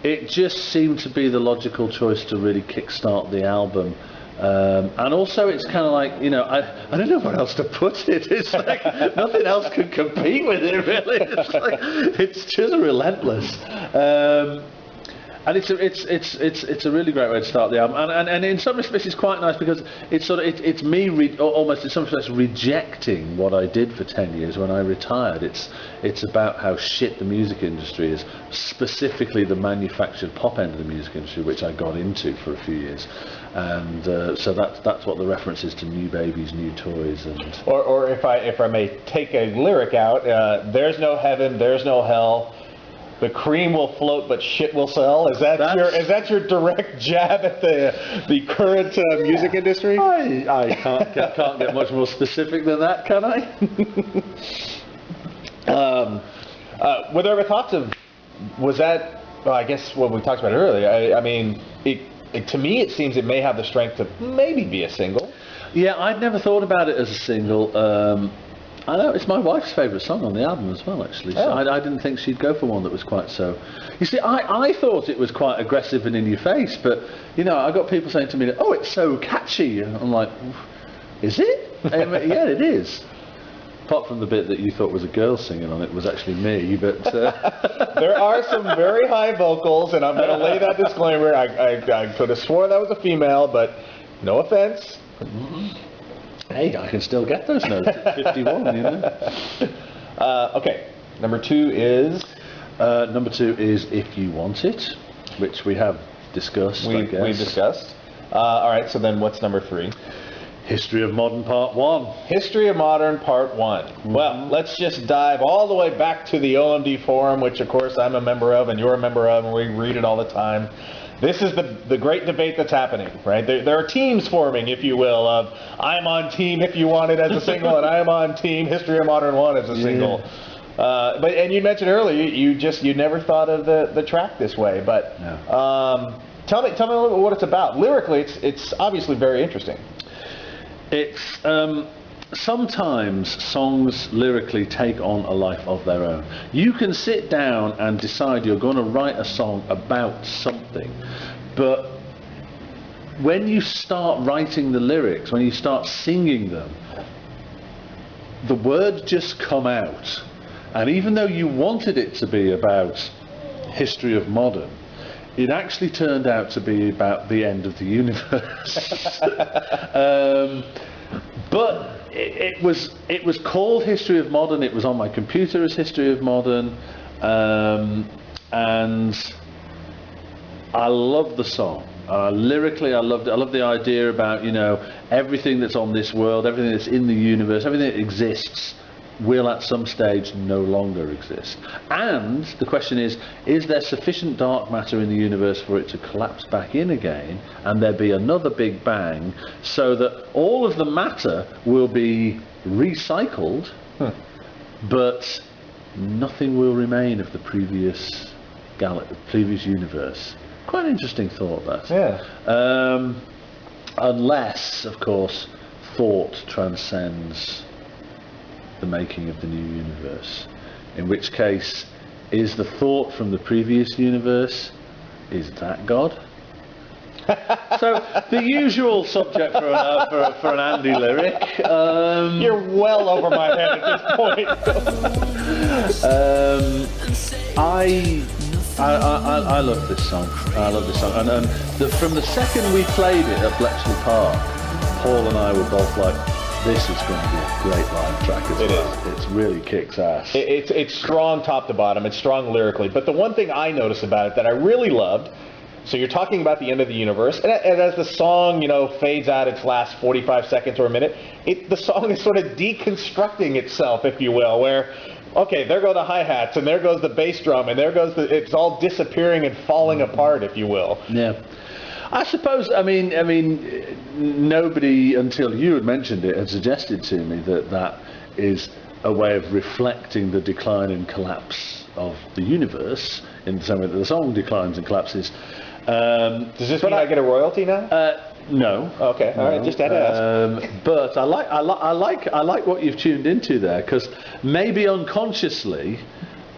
it just seemed to be the logical choice to really kickstart the album. And also it's kind of like, I don't know where else to put it. It's like nothing else can compete with it, really. It's just relentless. And it's a really great way to start the album, and in some respects it's quite nice because it's me almost in some respects rejecting what I did for 10 years when I retired. It's about how shit the music industry is, specifically the manufactured pop end of the music industry, which I got into for a few years, and so that's what the reference is to New Babies, New Toys, and or if I may take a lyric out, there's no heaven, there's no hell. The cream will float, but shit will sell. Is that your direct jab at the current music industry? I can't get much more specific than that, can I? Were there ever thoughts of, was that? Well, I guess what we talked about earlier. I mean, to me it seems it may have the strength to maybe be a single. Yeah, I'd never thought about it as a single. I know, it's my wife's favourite song on the album as well, actually. So I didn't think she'd go for one that was quite so... You see, I thought it was quite aggressive and in your face, but, I got people saying to me, oh, it's so catchy. And I'm like, is it? Yeah, it is. apart from the bit that you thought was a girl singing on it, was actually me. But There are some very high vocals, and I'm going to lay that disclaimer. I could have swore that was a female, but no offense. hey, I can still get those notes at 51, you know. Okay, number 2 is... Number 2 is If You Want It, which we have discussed, I guess. We've discussed. All right, so then what's number 3? History of Modern Part 1. History of Modern Part 1. Well, let's just dive all the way back to the OMD forum, which of course I'm a member of and you're a member of, and we read it all the time. This is the great debate that's happening, right? There are teams forming, if you will, of I'm on team If You Want It as a single, and I'm on team History of Modern 1 as a single. And you mentioned earlier, you never thought of the track this way, but tell me a little bit what it's about. Lyrically, it's obviously very interesting. It's sometimes songs lyrically take on a life of their own. You can sit down and decide you're going to write a song about something, but when you start writing the lyrics, when you start singing them, the words just come out. And even though you wanted it to be about history of modern, it actually turned out to be about the end of the universe. But it was called History of Modern. It was on my computer as History of Modern, and I love the song. Lyrically, I loved it. I love the idea about, you know, everything that's on this world, everything that's in the universe, everything that exists will at some stage no longer exist. And the question is there sufficient dark matter in the universe for it to collapse back in again and there be another big bang so that all of the matter will be recycled, but nothing will remain of the previous universe? Quite an interesting thought, that. Yeah. Unless, of course, thought transcends the making of the new universe, in which case, is the thought from the previous universe, is that God? So the usual subject for an Andy lyric. You're well over my head at this point. I love this song. I love this song, and from the second we played it at Bletchley Park, Paul and I were both like, this is going to be a great live track as well. It really kicks ass. It's strong top to bottom. It's strong lyrically. But the one thing I noticed about it that I really loved, so you're talking about the end of the universe, and as the song, you know, fades out its last 45 seconds or a minute, the song is sort of deconstructing itself, if you will, where, okay, there go the hi-hats, and there goes the bass drum, and there goes it's all disappearing and falling apart, if you will. Yeah. I suppose, I mean, nobody until you had mentioned it had suggested to me that is a way of reflecting the decline and collapse of the universe in the same way that the song declines and collapses. Does this mean I get a royalty now? No. Okay, all right, just had to ask. But I like what you've tuned into there, because maybe unconsciously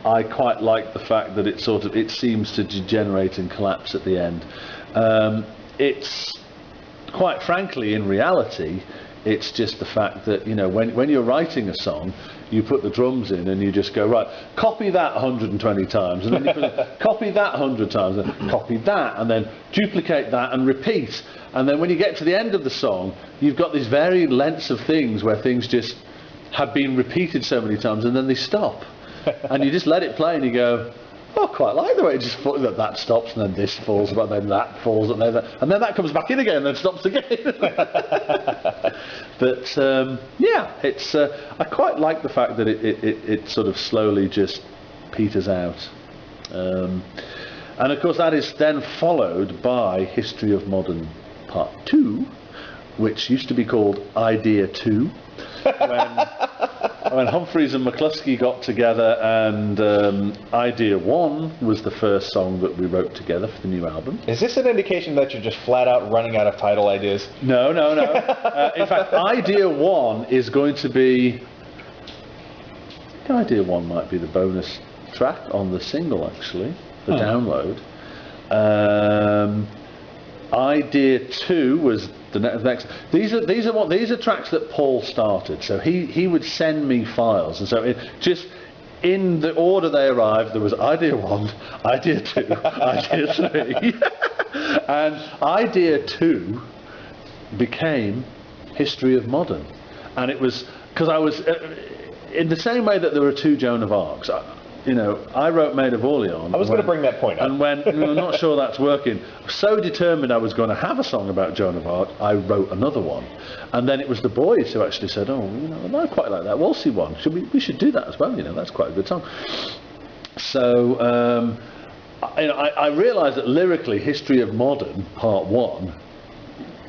I quite like the fact that it seems to degenerate and collapse at the end. It's quite frankly, in reality, it's just the fact that, you know, when you're writing a song, you put the drums in and you just go, right, copy that 120 times, and then you copy that 100 times, and copy that, and then duplicate that and repeat. And then when you get to the end of the song, you've got these varied lengths of things where things just have been repeated so many times and then they stop. And you just let it play and you go, oh, I quite like the way it just that stops and then this falls, but then that falls and then that comes back in again and then stops again. But yeah, it's I quite like the fact that it sort of slowly just peters out. And of course that is then followed by History of Modern Part 2, which used to be called Idea 2, when Humphreys and McCluskey got together, and Idea 1 was the first song that we wrote together for the new album. Is this an indication that you're just flat out running out of title ideas? No. In fact, Idea 1 is going to be... I think Idea 1 might be the bonus track on the single, actually, the download. Idea 2 was next. These are tracks that Paul started. So he would send me files, and so it just. In the order they arrived, there was idea 1, idea 2, idea 3, and idea 2 became History of Modern, and it was because I was in the same way that there were 2 Joan of Arcs. I wrote Maid of Orleans. I was going to bring that point up. And when I'm not sure that's working, so determined I was going to have a song about Joan of Arc, I wrote another one. And then it was the boys who actually said, "Oh, I quite like that Walsey one. We should do that as well. That's quite a good song." So I realised that lyrically, History of Modern Part 1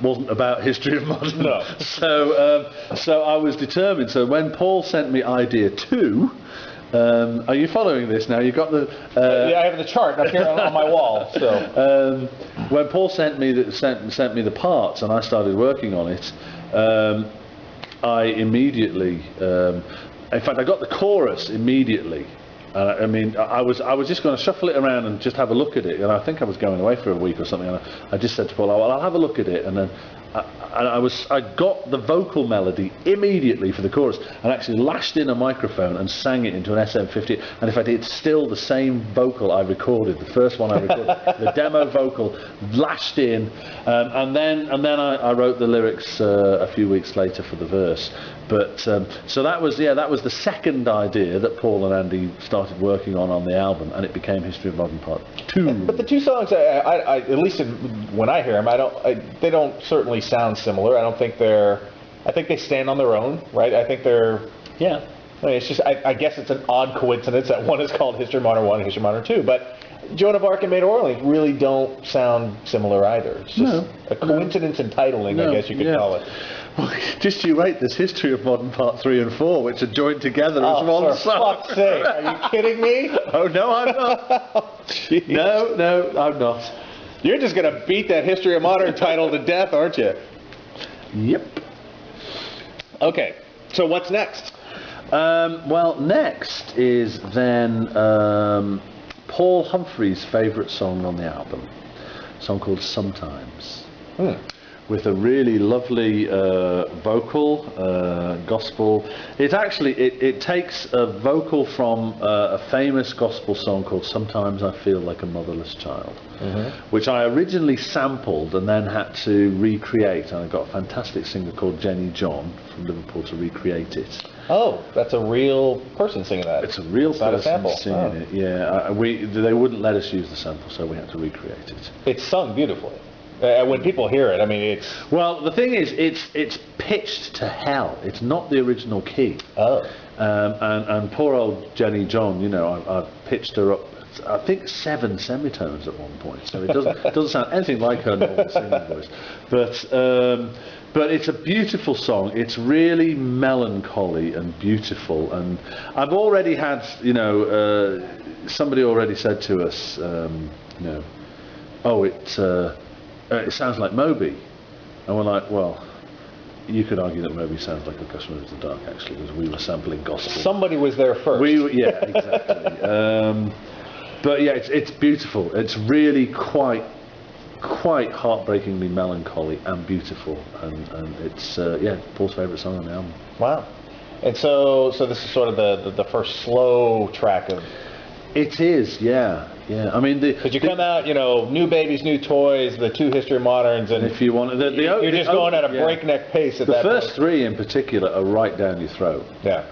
wasn't about History of Modern. No. So I was determined. So when Paul sent me idea 2. Are you following this now? You've got the. Yeah, I have the chart up here on my wall. So when Paul sent me the parts and I started working on it, I immediately, in fact, I got the chorus immediately. I was just going to shuffle it around and just have a look at it, and I think I was going away for a week or something, and I just said to Paul, "Well, I'll have a look at it," and then. I got the vocal melody immediately for the chorus and actually lashed in a microphone and sang it into an SM50, and in fact it's still the same vocal I recorded, the first one I recorded, the demo vocal lashed in, and then I wrote the lyrics a few weeks later for the verse. But so that was the second idea that Paul and Andy started working on the album, and it became History of Modern Part 2. But the 2 songs, I at least when I hear them, they don't certainly sound similar. I think they stand on their own, right? I think they're, yeah. It's just, I guess it's an odd coincidence that one is called History of Modern 1 and History of Modern 2, but Joan of Arc and Maid of Orleans really don't sound similar either. It's just a coincidence in titling, I guess you could call it. Well, just you wait, there's History of Modern Part 3 and 4, which are joined together as one song. For fuck's sake, are you kidding me? Oh, no, I'm not. No, I'm not. You're just going to beat that History of Modern title to death, aren't you? Yep. Okay, so what's next? Well, next is then Paul Humphrey's favourite song on the album, a song called Sometimes. With a really lovely vocal, gospel. It actually, it takes a vocal from a famous gospel song called Sometimes I Feel Like a Motherless Child, which I originally sampled and then had to recreate. And I got a fantastic singer called Jenny John from Liverpool to recreate it. Oh, that's a real person singing that. It's a real person singing it, yeah. They wouldn't let us use the sample, so we had to recreate it. It's sung beautifully. When people hear it, I mean, it's... Well, the thing is, it's pitched to hell. It's not the original key. Oh. And poor old Jenny John, I pitched her up, I think 7 semitones at one point. So it doesn't sound anything like her normal singing voice. But it's a beautiful song. It's really melancholy and beautiful. And I've already had, somebody already said to us, it sounds like Moby, and we're like, well, you could argue that Moby sounds like A Customer of the Dark, actually, because we were sampling gospel. Somebody was there first. Yeah, exactly. But yeah, it's beautiful. It's really quite heartbreakingly melancholy and beautiful, and it's Paul's favourite song on the album. Wow. And so this is sort of the first slow track of... It is, yeah. I mean, because you come out, new babies, new toys, the 2 History Moderns, and if you want, you're just going at a breakneck pace at that point. The first 3 in particular are right down your throat. Yeah.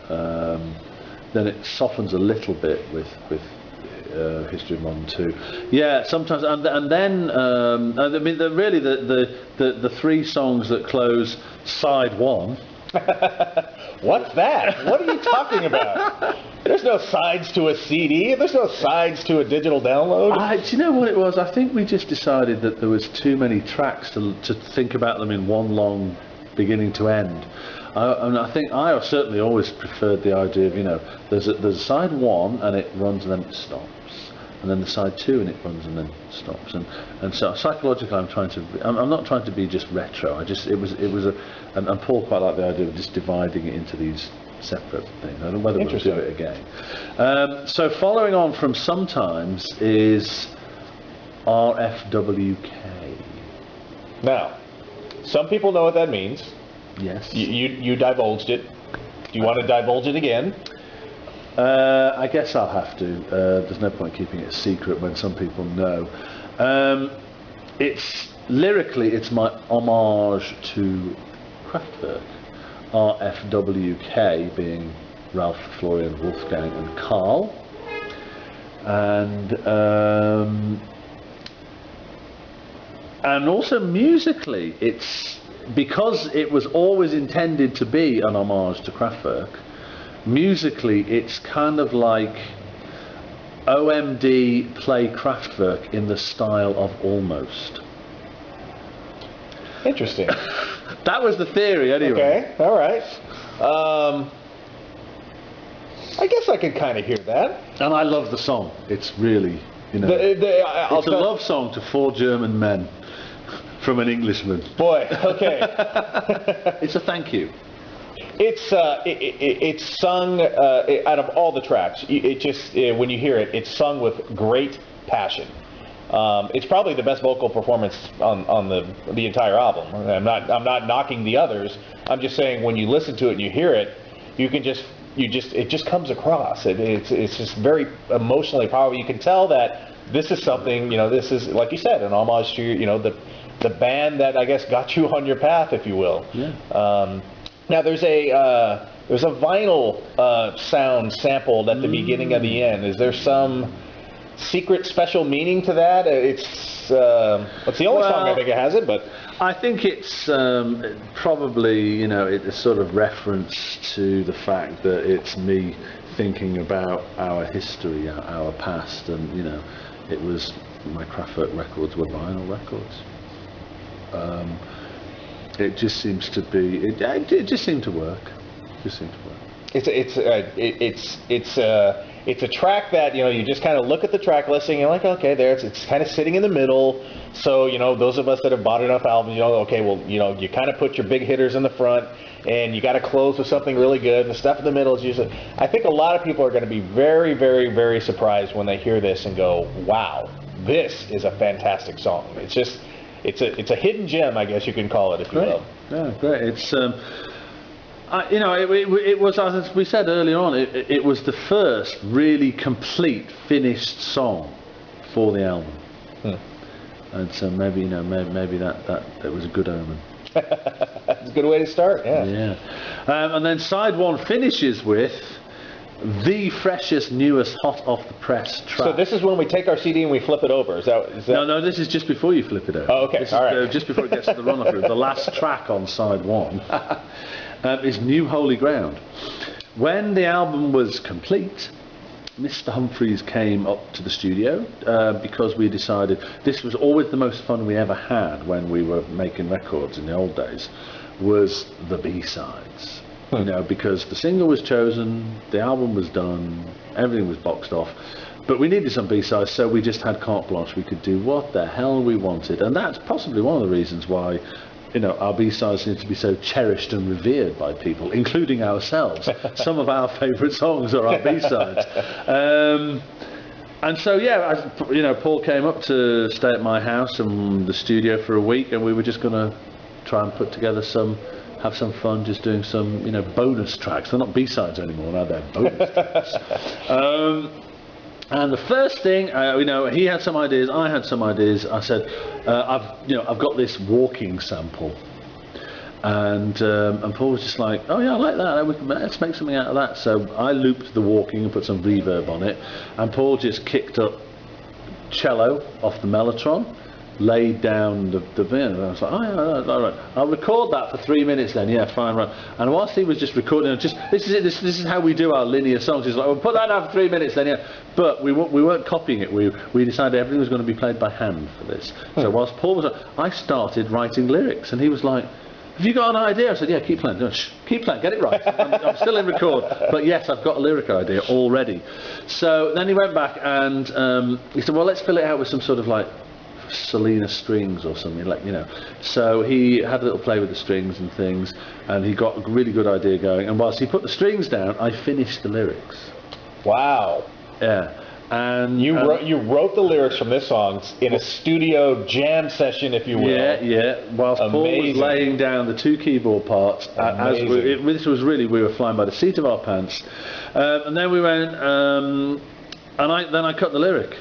Then it softens a little bit with History of Modern 2. Yeah, sometimes, and then I mean, really the 3 songs that close side 1. What's that? What are you talking about? There's no sides to a CD. There's no sides to a digital download. Do you know what it was? I think we just decided that there was too many tracks to think about them in one long beginning to end. I think I certainly always preferred the idea of, there's a side 1 and it runs and then it stops. And then the side 2 and it runs and then stops, and so psychologically I'm not trying to be just retro. And Paul quite liked the idea of just dividing it into these separate things. I don't know whether we'll do it again. So following on from Sometimes is RFWK. Now, Some people know what that means. Yes. You divulged it. Do you want to divulge it again? I guess I'll have to. There's no point keeping it a secret when some people know. It's lyrically, it's my homage to Kraftwerk. RFWK being Ralph, Florian, Wolfgang, and Carl. And also musically, it's because it was always intended to be an homage to Kraftwerk. Musically, it's kind of like OMD play Kraftwerk in the style of Almost. Interesting. That was the theory, anyway. Okay, all right. I guess I can kind of hear that. And I love the song. It's really, you know, I'll it's a love song to 4 German men from an Englishman. Boy, okay. It's a thank you. It's sung out of all the tracks. It just when you hear it, it's sung with great passion. It's probably the best vocal performance on the entire album. I'm not knocking the others. I'm just saying when you listen to it and you hear it, it just comes across. It's just very emotionally powerful. You can tell that this is something, you know, this is, like you said, an homage to, you know, the band that I guess got you on your path, if you will. Yeah. Now there's a vinyl sound sampled at the beginning of the end. Is there some secret special meaning to that? It's the only song I think it has it, but I think it's probably, you know, it's a sort of reference to the fact that it's me thinking about our history, our past, and, you know, it was my Kraftwerk records were vinyl records. It just seems to be. It just seemed to work. It's a track that, you know, you just kind of look at the track listing and you're like, okay, it's kind of sitting in the middle. So, you know, those of us that have bought enough albums, you know, okay, well, you know, you kind of put your big hitters in the front and you got to close with something really good. And the stuff in the middle is usually. I think a lot of people are going to be very, very, very surprised when they hear this and go, wow, this is a fantastic song. It's just. It's a hidden gem, I guess you can call it, if you will. Yeah, great. It's you know, it was, as we said earlier on, it was the first really complete finished song for the album. And so maybe, you know, maybe that was a good omen. It's a good way to start. Yeah. And then side 1 finishes with the freshest, newest, hot off the press track. So this is when we take our CD and we flip it over. Is that? No, this is just before you flip it over. Oh, okay. All right. Just before it gets to the run-up. The last track on side 1 is New Holy Ground. When the album was complete, Mr. Humphreys came up to the studio because we decided this was always the most fun we ever had when we were making records in the old days, was the B-sides. You know, because the single was chosen, the album was done, everything was boxed off, but we needed some B-sides, so we just had carte blanche. We could do what the hell we wanted, and that's possibly one of the reasons why, you know, our B-sides seem to be so cherished and revered by people, including ourselves. Some of our favourite songs are our B-sides. And so, yeah, you know, Paul came up to stay at my house and the studio for a week, and we were just going to try and put together have some fun just doing some, you know, bonus tracks. They're not B-sides anymore, now they're bonus tracks. And the first thing, you know, he had some ideas, I had some ideas. I said, I've got this walking sample. And Paul was just like, oh yeah, I like that, let's make something out of that. So I looped the walking and put some reverb on it, and Paul just kicked up cello off the Mellotron, laid down the bin, and I was like, oh yeah, all right, I'll record that for 3 minutes then, yeah, fine, right. And whilst he was just recording, this is how we do our linear songs. He's like, well, put that down for 3 minutes then, yeah. But we weren't copying it. We decided everything was going to be played by hand for this. So whilst Paul was, I started writing lyrics, and he was like, have you got an idea? I said, yeah, keep playing. No, keep playing, get it right. I'm still in record. But yes, I've got a lyric idea already. So then he went back and he said, well, let's fill it out with some sort of like Selena strings or something, like, you know. So he had a little play with the strings and things, and he got a really good idea going. And whilst he put the strings down, I finished the lyrics. Wow. Yeah. And You wrote the lyrics from this song in a studio jam session, if you will. Yeah. Whilst Paul was Amazing. laying down the 2 keyboard parts, this was really, we were flying by the seat of our pants. And then we went, and I cut the lyric.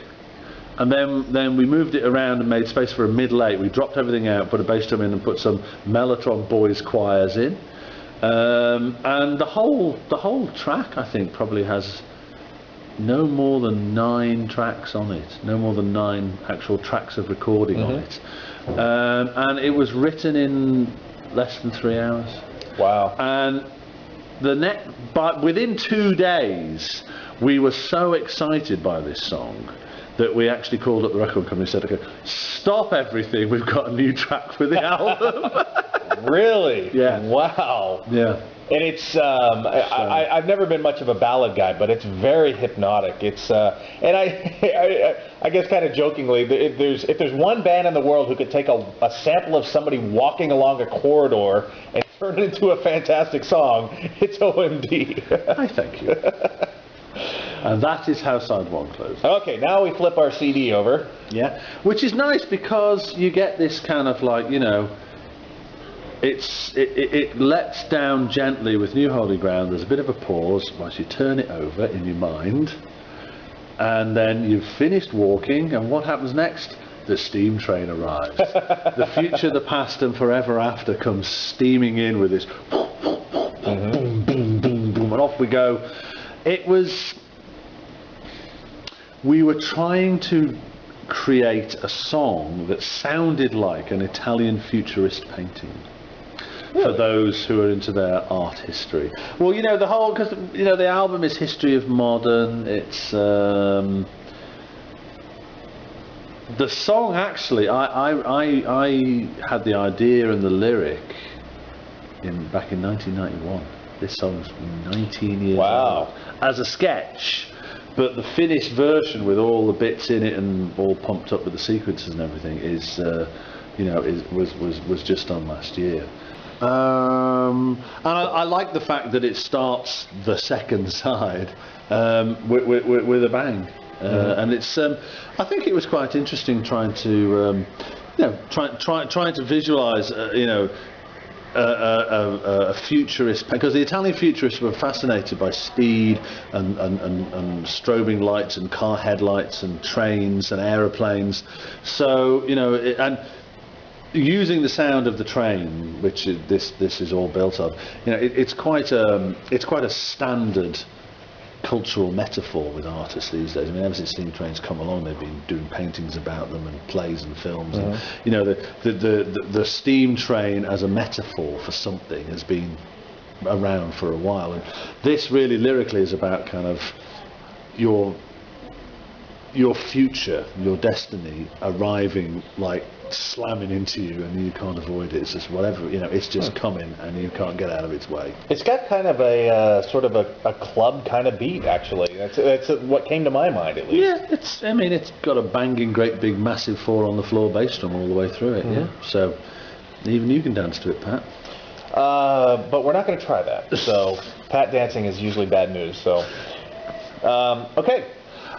And then we moved it around and made space for a mid-late. We dropped everything out, put a bass drum in, and put some Mellotron boys choirs in. And the whole track, I think, probably has no more than 9 tracks on it. No more than 9 actual tracks of recording on it. And it was written in less than 3 hours. Wow. And but within 2 days, we were so excited by this song that we actually called up the record company and said, okay, stop everything, we've got a new track for the album. Really? Yeah. Wow. Yeah. And it's I've never been much of a ballad guy, but it's very hypnotic. It's and I guess kind of jokingly, if there's one band in the world who could take a sample of somebody walking along a corridor and turn it into a fantastic song, it's OMD. I thank you. And that is how side 1 closed. Okay, now we flip our CD over. Yeah. Which is nice because you get this kind of like, you know, it lets down gently with New Holy Ground. There's a bit of a pause whilst you turn it over in your mind, and then you've finished walking, and what happens next? The steam train arrives. The future, the past, and forever after comes steaming in with this boom, boom, boom, boom, and off we go. We were trying to create a song that sounded like an Italian futurist painting. For those who are into their art history. Well, you know, because, you know, the album is history of modern. It's the song actually. I had the idea and the lyric back in 1991. This song's 19 years old as a sketch, but the finished version with all the bits in it and all pumped up with the sequences and everything was just done last year. And I like the fact that it starts the second side with a bang, and it's. I think it was quite interesting trying to, trying to visualise, a futurist, because the Italian futurists were fascinated by speed and strobing lights and car headlights and trains and aeroplanes. So and using the sound of the train, which this is all built on, it's quite a standard cultural metaphor with artists these days. I mean, ever since steam trains come along, they've been doing paintings about them and plays and films. And, the steam train as a metaphor for something has been around for a while. And this really lyrically is about kind of your future, your destiny arriving, like slamming into you, and you can't avoid it. It's just whatever, it's just coming and you can't get out of its way. It's got kind of a sort of a club kind of beat, actually. That's what came to my mind, at least. Yeah, it's got a banging, great big massive 4 on the floor bass drum all the way through it. Yeah, so even you can dance to it, Pat. But we're not going to try that. So Pat dancing is usually bad news. So okay.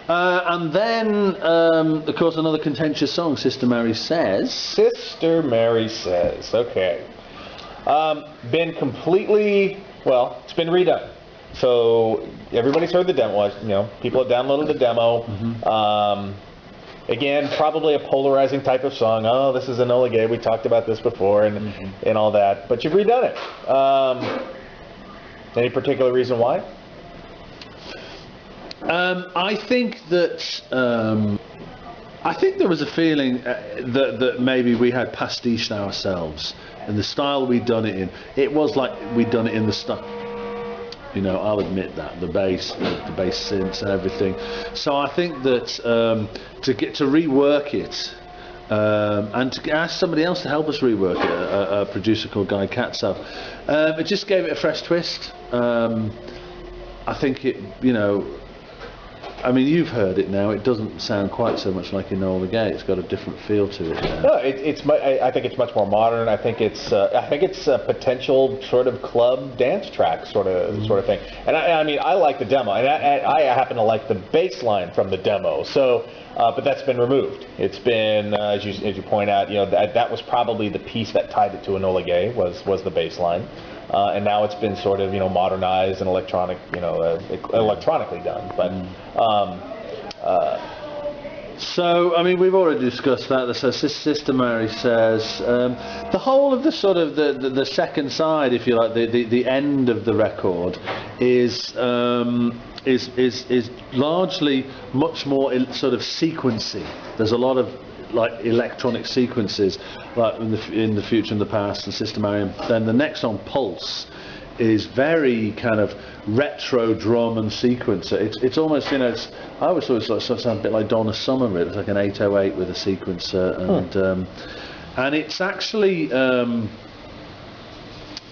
And then, of course, another contentious song, Sister Mary Says. Sister Mary Says, okay. Been completely, it's been redone. So everybody's heard the demo, people have downloaded the demo. Again, probably a polarizing type of song. Oh, this is Enola Gay, we talked about this before and all that. But you've redone it. Any particular reason why? I think that I think there was a feeling that maybe we had pastiched ourselves, and the style we'd done it in. It was like we'd done it in the style. I'll admit that the bass synths and everything. So I think that to rework it. And to ask somebody else to help us rework it, a producer called Guy Katzow, it just gave it a fresh twist. I think it, I mean, you've heard it now. It doesn't sound quite so much like Enola Gay. It's got a different feel to it now. No, I think it's much more modern. I think it's a potential sort of club dance track sort of thing. And I mean, I like the demo, and I happen to like the bass line from the demo. So, but that's been removed. It's been, as you point out, that was probably the piece that tied it to Enola Gay was the bass line. And now it's been sort of, modernized and electronically done. But so, I mean, we've already discussed that. So Sister Mary says the whole of the sort of the second side, if you like, the end of the record is largely much more sort of sequency. There's a lot of like electronic sequences, like in the future and the past, and Sister Mary. Then the next song, Pulse, is very kind of retro drum and sequencer. It's almost, I always thought it sort of sounded a bit like Donna Summer. It's like an 808 with a sequencer, and it's actually.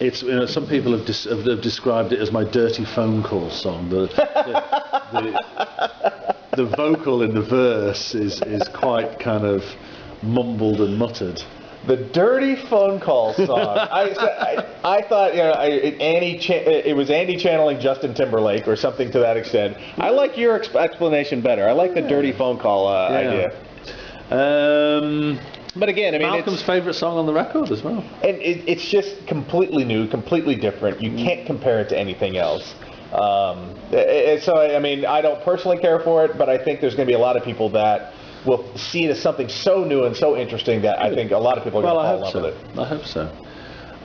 It's some people have described it as my dirty phone call song. The vocal in the verse is quite kind of mumbled and muttered. The dirty phone call song. I thought it was Andy channeling Justin Timberlake or something to that extent. I like your explanation better. I like the dirty phone call idea. But again, I mean, Malcolm's favourite song on the record as well. And it's just completely new, completely different. You can't compare it to anything else. So, I mean, I don't personally care for it, but I think there's going to be a lot of people that will see it as something so new and so interesting that I think a lot of people are going to fall in love with it. I hope so.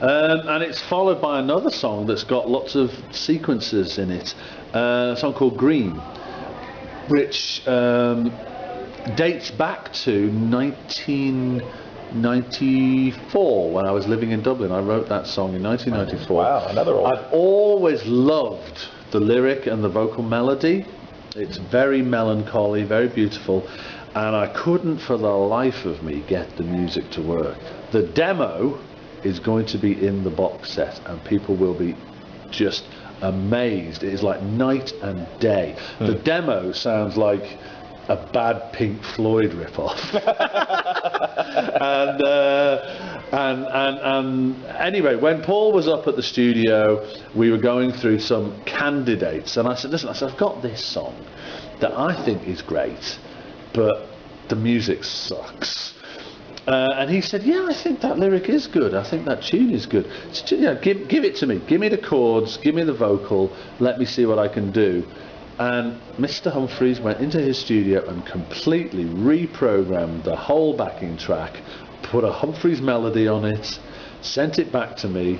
And it's followed by another song that's got lots of sequences in it. A song called Green, which dates back to 1994 when I was living in Dublin. I wrote that song in 1994. Wow, another old. I've always loved the lyric and the vocal melody. It's very melancholy, very beautiful, and I couldn't for the life of me get the music to work. The demo is going to be in the box set, and people will be just amazed. It is like night and day. The demo sounds like a bad Pink Floyd ripoff. and anyway, when Paul was up at the studio, we were going through some candidates, and I said, listen, I've got this song that I think is great, but the music sucks. And he said, yeah, I think that lyric is good. I think that tune is good. So, give it to me. Give me the chords. Give me the vocal. Let me see what I can do. And Mr. Humphreys went into his studio and completely reprogrammed the whole backing track, put a Humphreys melody on it, sent it back to me,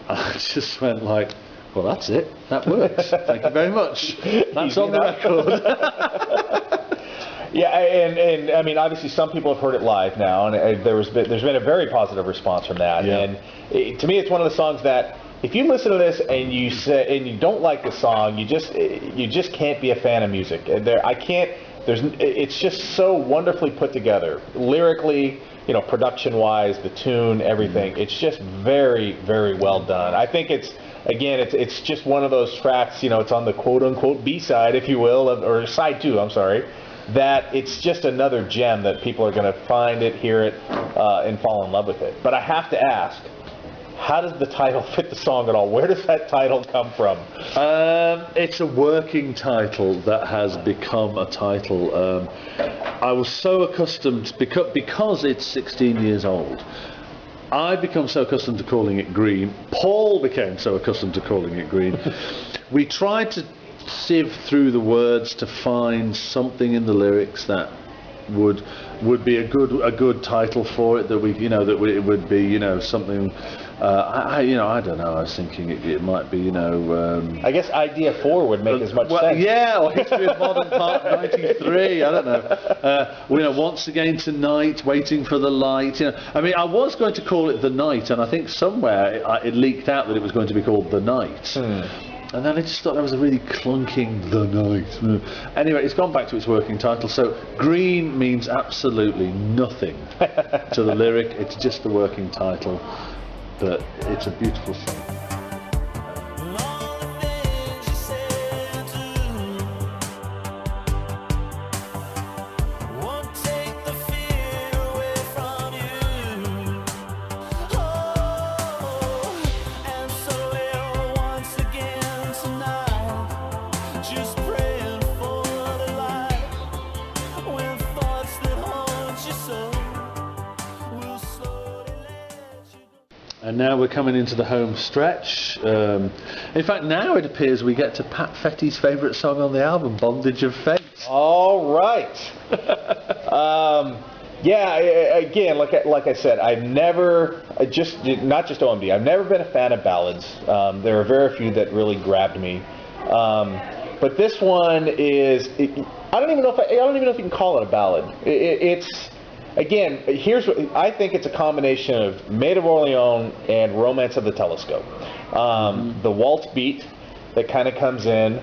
and I just went like, well, that's it. That works. Thank you very much. That's on the record. Yeah, and I mean, obviously, some people have heard it live now, and there's been a very positive response from that. Yeah. And to me, it's one of the songs that, if you listen to this and you don't like the song, you just can't be a fan of music. It's just so wonderfully put together, lyrically, production-wise, the tune, everything. It's just very, very well done. I think it's just one of those tracks. It's on the quote-unquote B-side, if you will, or side 2. I'm sorry. That it's just another gem that people are going to find it, hear it, and fall in love with it. But I have to ask, how does the title fit the song at all? Where does that title come from? It's a working title that has become a title. I was so accustomed, because it's 16 years old, I've become so accustomed to calling it Green. Paul became so accustomed to calling it Green. We tried to sieve through the words to find something in the lyrics that would be a good title for it, that it would be something. I don't know. I was thinking it might be I guess Idea 4 would make as much sense. Yeah, or History of Modern Part 93. I don't know. Once again tonight, waiting for the light. I mean, I was going to call it The Night, and I think somewhere it leaked out that it was going to be called The Night. And then I just thought that was a really clunking The Night. Anyway, it's gone back to its working title. So Green means absolutely nothing to the lyric. It's just the working title. But it's a beautiful song. And now we're coming into the home stretch. In fact, now it appears we get to Pat Fetty's favourite song on the album, Bondage of Fate. All right. Again, like I said, I've never, not just OMD, I've never been a fan of ballads. There are very few that really grabbed me. But this one is, I don't even know if you can call it a ballad. It's, again, here's what, I think it's a combination of Maid of Orleans and Romance of the Telescope. The waltz beat that kind of comes in,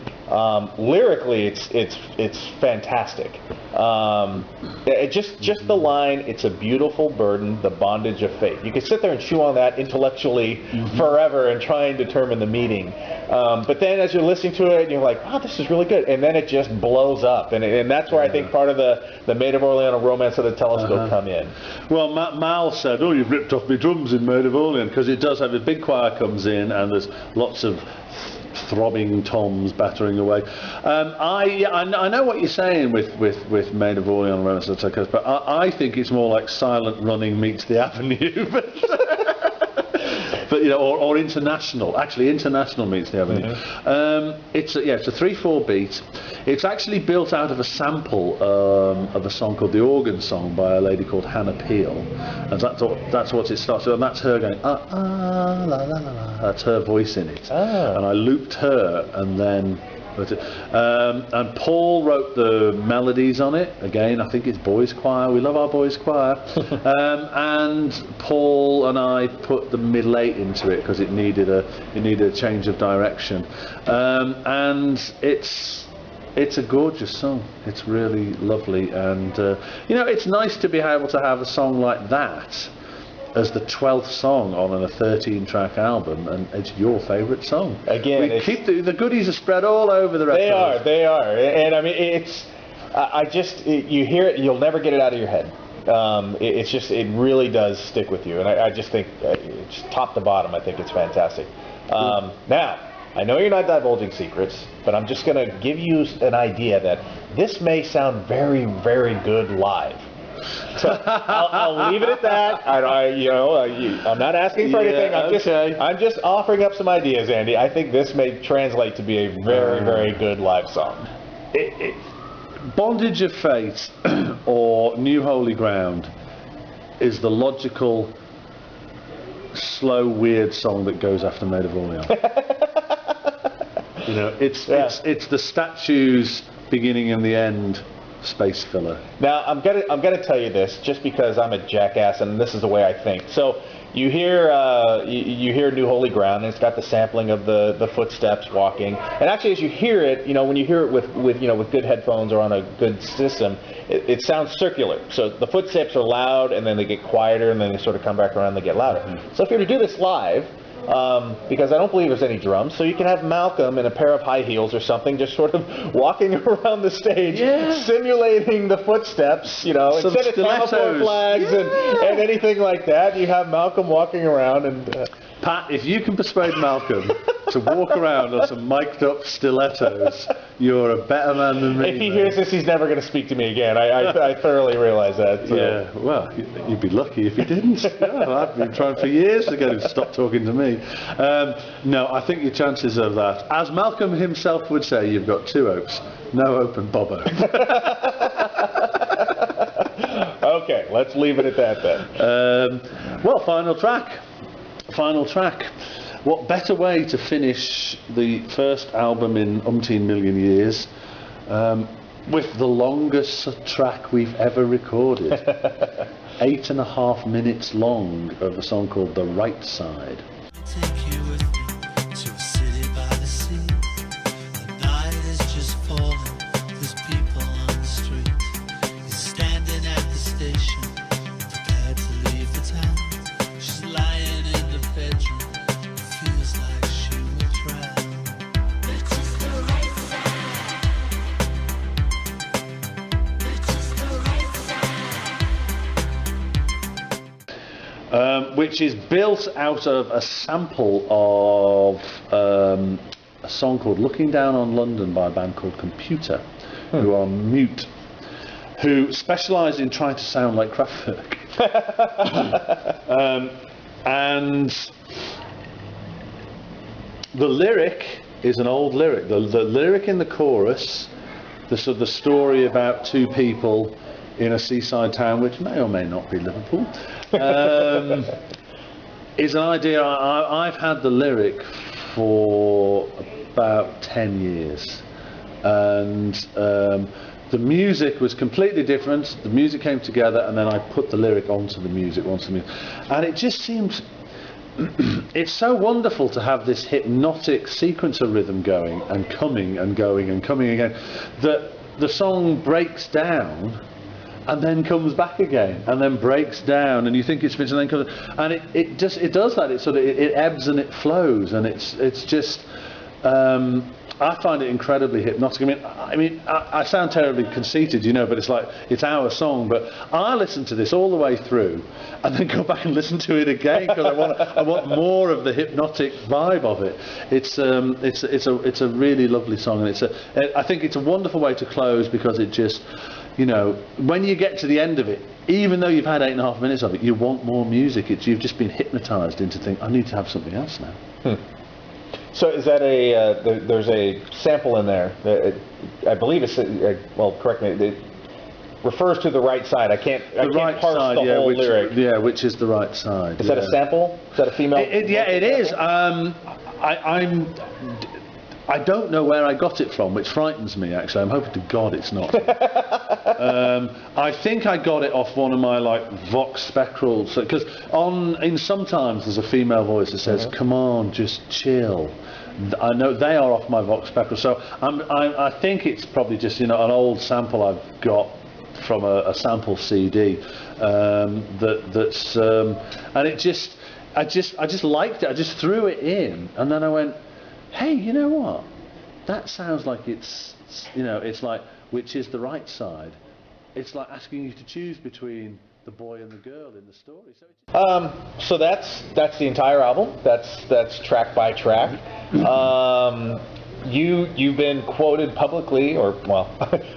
lyrically it's fantastic. Just the line, it's a beautiful burden, the bondage of fate. You could sit there and chew on that intellectually forever and try and determine the meaning. But then as you're listening to it, you're like, wow, this is really good. And then it just blows up. And that's where I think part of the Maid of Orleans and Romance of the Telescope come in. Well, Mal said, oh, you've ripped off my drums in Maid of Orleans, because it does have a big choir comes in and there's lots of throbbing toms battering away. I know what you're saying with Maid of Orleans, but I think it's more like Silent Running meets The Avenue. But or International. Actually, International meets The Avenue. It's a 3/4 beat. It's actually built out of a sample of a song called The Organ Song by a lady called Hannah Peel, and that's what it starts with, and that's her going la la la la. That's her voice in it, and I looped her, and then. And Paul wrote the melodies on it. Again, I think it's boys' choir. We love our boys' choir. And Paul and I put the middle eight into it because it needed a change of direction. And it's a gorgeous song. It's really lovely, and it's nice to be able to have a song like that as the 12th song on a 13-track album, and it's your favourite song. Again, we keep the goodies are spread all over the record. They are, and I mean it's. You hear it, you'll never get it out of your head. It really does stick with you, and I just think it's top to bottom. I think it's fantastic. Now, I know you're not divulging secrets, but I'm just going to give you an idea that this may sound very, very good live. So I'll leave it at that. I'm not asking for anything. I'm just offering up some ideas, Andy. I think this may translate to be a very, very good live song. Bondage of Fate or New Holy Ground is the logical, slow, weird song that goes after Maid of Orleans. It's the statue's beginning and the end. Space filler. Now I'm gonna tell you this just because I'm a jackass and this is the way I think. So you hear New Holy Ground, and it's got the sampling of the footsteps walking. And actually, as you hear it, when you hear it with good headphones or on a good system, it sounds circular. So the footsteps are loud, and then they get quieter, and then they sort of come back around and they get louder. So if you were to do this live, because I don't believe there's any drums, so you can have Malcolm in a pair of high heels or something just sort of walking around the stage, simulating the footsteps, instead of telephone flags and anything like that, you have Malcolm walking around and... Pat, if you can persuade Malcolm to walk around on some mic'd up stilettos, you're a better man than me. If he hears this, he's never going to speak to me again. I thoroughly realize that. So. Yeah, well, you'd be lucky if he didn't. I've been trying for years to get him to stop talking to me. No, I think your chances of that, as Malcolm himself would say, you've got two hopes. No hope and Bob hope. Okay, let's leave it at that then. Well, final track. What better way to finish the first album in umpteen million years with the longest track we've ever recorded. 8.5 minutes long of a song called The Right Side. Take you with me to a city by the sea. The night is just falling, there's people on the street. He's standing at the station, prepared to leave the town. She's lying in the bedroom, feels like she will drown. It's just the right side. It's just the right side. Which is built out of a sample of a song called Looking Down on London by a band called Computer, who are mute, who specialise in trying to sound like Kraftwerk. And the lyric is an old lyric. The lyric in the chorus, the sort of the story about two people in a seaside town, which may or may not be Liverpool, is an idea. I've had the lyric for about 10 years, and the music was completely different. The music came together, and then I put the lyric onto the music, and it just seems. It's so wonderful to have this hypnotic sequence of rhythm going and coming and going and coming again, that the song breaks down and then comes back again and then breaks down, and you think it's finished and then comes, and it does that. It sort of it ebbs and it flows, and it's just. I find it incredibly hypnotic. I mean, I sound terribly conceited, you know, but it's like, it's our song, but I listen to this all the way through and then go back and listen to it again because I want more of the hypnotic vibe of it. It's a really lovely song, and I think it's a wonderful way to close, because it just, you know, when you get to the end of it, even though you've had 8.5 minutes of it, you want more music. You've just been hypnotized into thinking, I need to have something else now. So is that there's a sample in there, I believe it's, well, correct me, it refers to the right side. I can't parse the whole lyric. Yeah, which is the right side. Is that a sample? Is that a female? Yeah, it is. I don't know where I got it from, which frightens me, actually. I'm hoping to God it's not. I think I got it off one of my, like, Vox Spectrals, because in Sometimes there's a female voice that says, come on, just chill. I know they are off my Vox Spectral, so I think it's probably just, you know, an old sample I've got from a sample CD, that's and it just, I just liked it. I just threw it in, and then I went, hey, you know what? That sounds like it's, you know, it's like, which is the right side? It's like asking you to choose between the boy and the girl in the story. So that's the entire album. That's track by track. You've been quoted publicly, or well,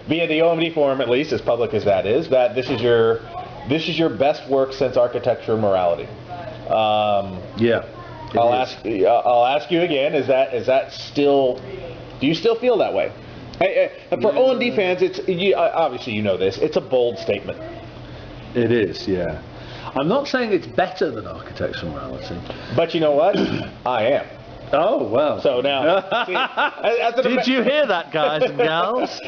via the OMD forum at least, as public as that is, that this is your best work since Architecture Morality. Yeah. I'll ask you again. Is that still? Do you still feel that way? For OMD fans, it's obviously you know this. It's a bold statement. It is, yeah. I'm not saying it's better than Architecture Morality. But you know what? I am. Oh, well. So now, see, did you hear that, guys and gals?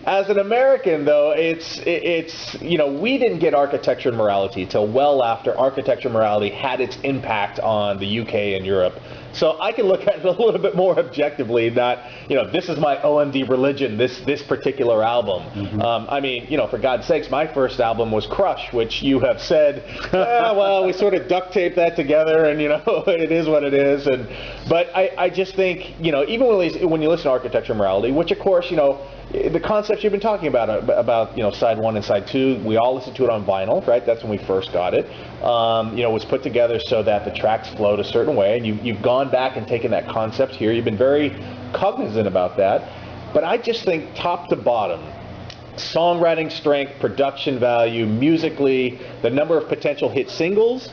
As an American, though, it's you know, we didn't get Architecture Morality till well after Architecture Morality had its impact on the UK and Europe. So I can look at it a little bit more objectively, not, you know, this is my OMD religion, this particular album. I mean, you know, for God's sakes, my first album was Crush, which you have said, well, we sort of duct taped that together, and, you know, it is what it is. But I just think, you know, even when you listen to Architecture Morality, which of course, you know, the concepts you've been talking about, you know, side 1 and side 2, we all listened to it on vinyl, right? That's when we first got it. You know, it was put together so that the tracks flowed a certain way, and you've gone back and taken that concept here. You've been very cognizant about that. But I just think top to bottom, songwriting strength, production value, musically, the number of potential hit singles,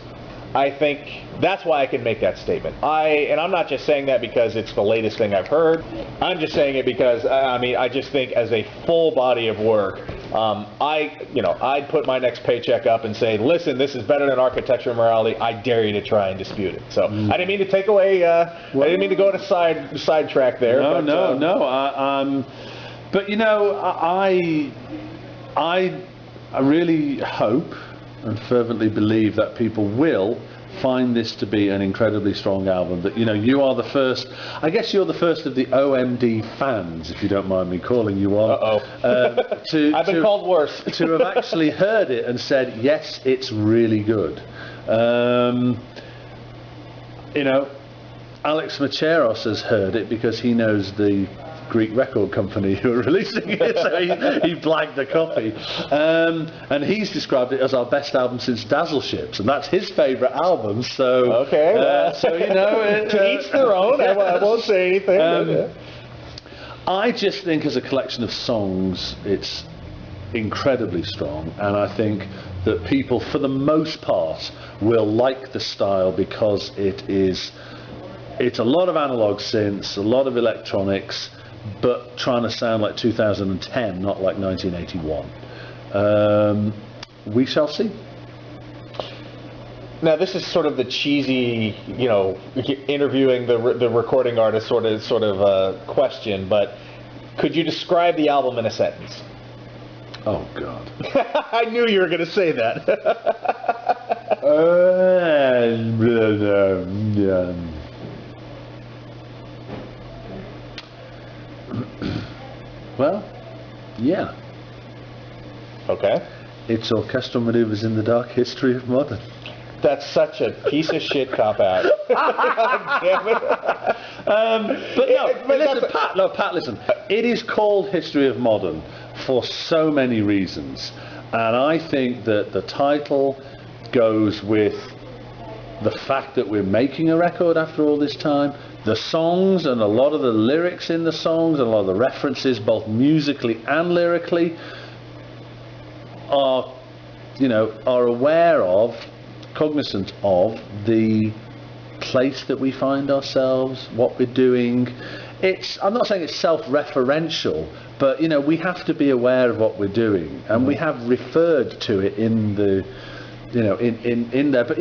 I think that's why I can make that statement. And I'm not just saying that because it's the latest thing I've heard. I'm just saying it because, I mean, I just think as a full body of work, I'd put my next paycheck up and say, listen, this is better than Architecture Morality. I dare you to try and dispute it. So I didn't mean to take away, I didn't mean to go on a side track there. No. But, you know, I really hope and fervently believe that people will find this to be an incredibly strong album. That, you know, you are the first, I guess you're the first of the OMD fans, if you don't mind me calling you one. I've been called worse. To have actually heard it and said, yes, it's really good. You know, Alex Macheros has heard it because he knows the Greek record company who are releasing it, so he blagged a copy, and he's described it as our best album since Dazzle Ships, and that's his favourite album. So so you know, to each their own. I won't say anything. I just think as a collection of songs, it's incredibly strong, and I think that people, for the most part, will like the style because it's a lot of analog synths, a lot of electronics, but trying to sound like 2010, not like 1981. We shall see. Now, this is sort of the cheesy, interviewing the recording artist sort of question, but could you describe the album in a sentence? Oh God. I knew you were going to say that. Well, yeah. Okay. It's orchestral maneuvers in the dark history of modern. That's such a piece of shit cop-out. Damn it. Pat, listen. It is called History of Modern for so many reasons. And I think that the title goes with the fact that we're making a record after all this time. The songs and a lot of the lyrics in the songs and a lot of the references, both musically and lyrically, are aware of, cognizant of the place that we find ourselves, what we're doing. I'm not saying it's self-referential, but we have to be aware of what we're doing, and we have referred to it in the, in there. But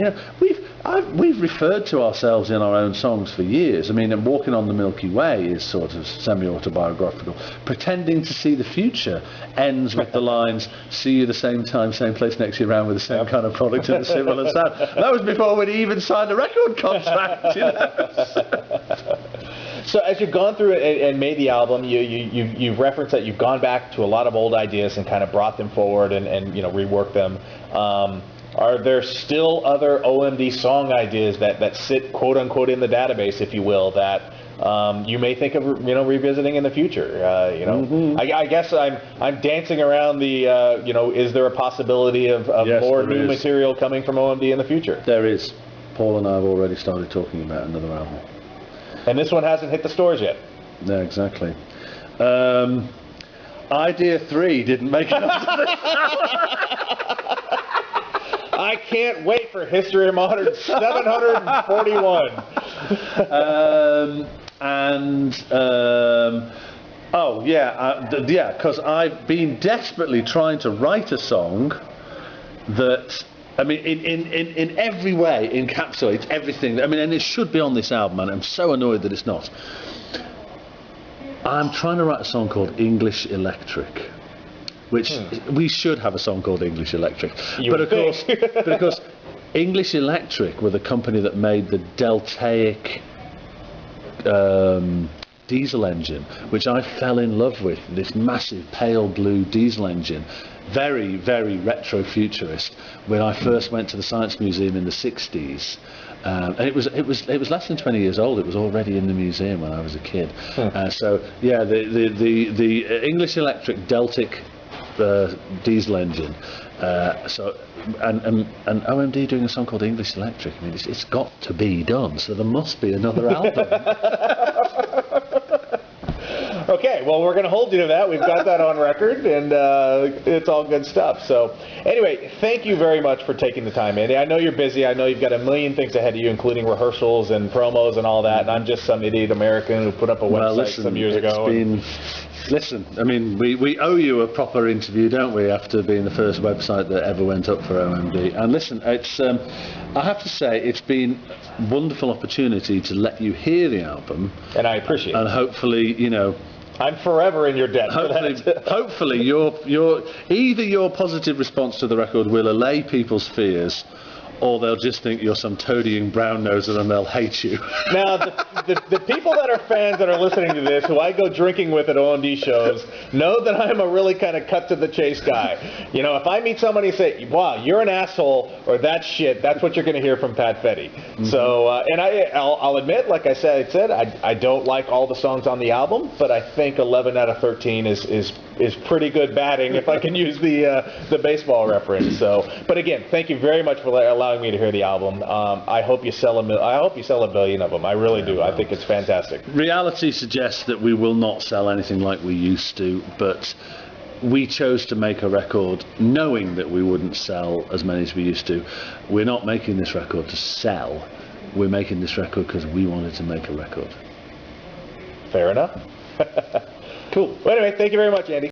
we've referred to ourselves in our own songs for years. I mean, Walking on the Milky Way is sort of semi-autobiographical. Pretending to See the Future ends with the lines, "See you the same time, same place next year round with the same kind of product and a similar sound." That was before we'd even signed a record contract. So as you've gone through it and made the album, you've referenced that you've gone back to a lot of old ideas and kind of brought them forward and reworked them. Are there still other OMD song ideas that sit, quote unquote, in the database, if you will, that you may think of revisiting in the future? I guess I'm dancing around the is there a possibility of Yes, more there new is. material coming from OMD in the future? There is. Paul and I have already started talking about another album. And this one hasn't hit the stores yet. Yeah, exactly. Idea 3 didn't make it onto the I can't wait for History of Modern 741. Because I've been desperately trying to write a song that, I mean, in every way encapsulates everything. I mean, and it should be on this album, and I'm so annoyed that it's not. I'm trying to write a song called English Electric, which we should have a song called English Electric. But of course, English Electric were the company that made the Deltaic diesel engine, which I fell in love with. This massive pale blue diesel engine, very, very retro-futurist. When I first went to the Science Museum in the 60s, and it was less than 20 years old. It was already in the museum when I was a kid. So yeah, the English Electric Deltic diesel engine. And OMD doing a song called English Electric. I mean, it's got to be done. So there must be another album. Okay, well, we're going to hold you to that. We've got that on record, and it's all good stuff. So anyway, thank you very much for taking the time, Andy. I know you're busy. I know you've got a million things ahead of you, including rehearsals and promos and all that, and I'm just some idiot American who put up a website some years ago. Listen, I mean, we owe you a proper interview, don't we, after being the first website that ever went up for OMD. And listen, it's I have to say, it's been a wonderful opportunity to let you hear the album. And I appreciate it. And hopefully, I'm forever in your debt. Hopefully, either your positive response to the record will allay people's fears, or they'll just think you're some toadying brown-noser and they'll hate you. Now, the people that are fans that are listening to this, who I go drinking with at OMD shows, know that I'm a really kind of cut-to-the-chase guy. If I meet somebody and say, wow, you're an asshole, or that's shit, that's what you're going to hear from Pat Fetty. Mm-hmm. So, and I'll admit, like I said, I don't like all the songs on the album, but I think 11 out of 13 is pretty good batting, if I can use the baseball reference. So, but again, thank you very much for allowing me to hear the album. I hope you sell a billion of them. I really do. I think it's fantastic. Reality suggests that we will not sell anything like we used to, but we chose to make a record knowing that we wouldn't sell as many as we used to. We're not making this record to sell. We're making this record because we wanted to make a record. Fair enough. Cool. Well, anyway, thank you very much, Andy.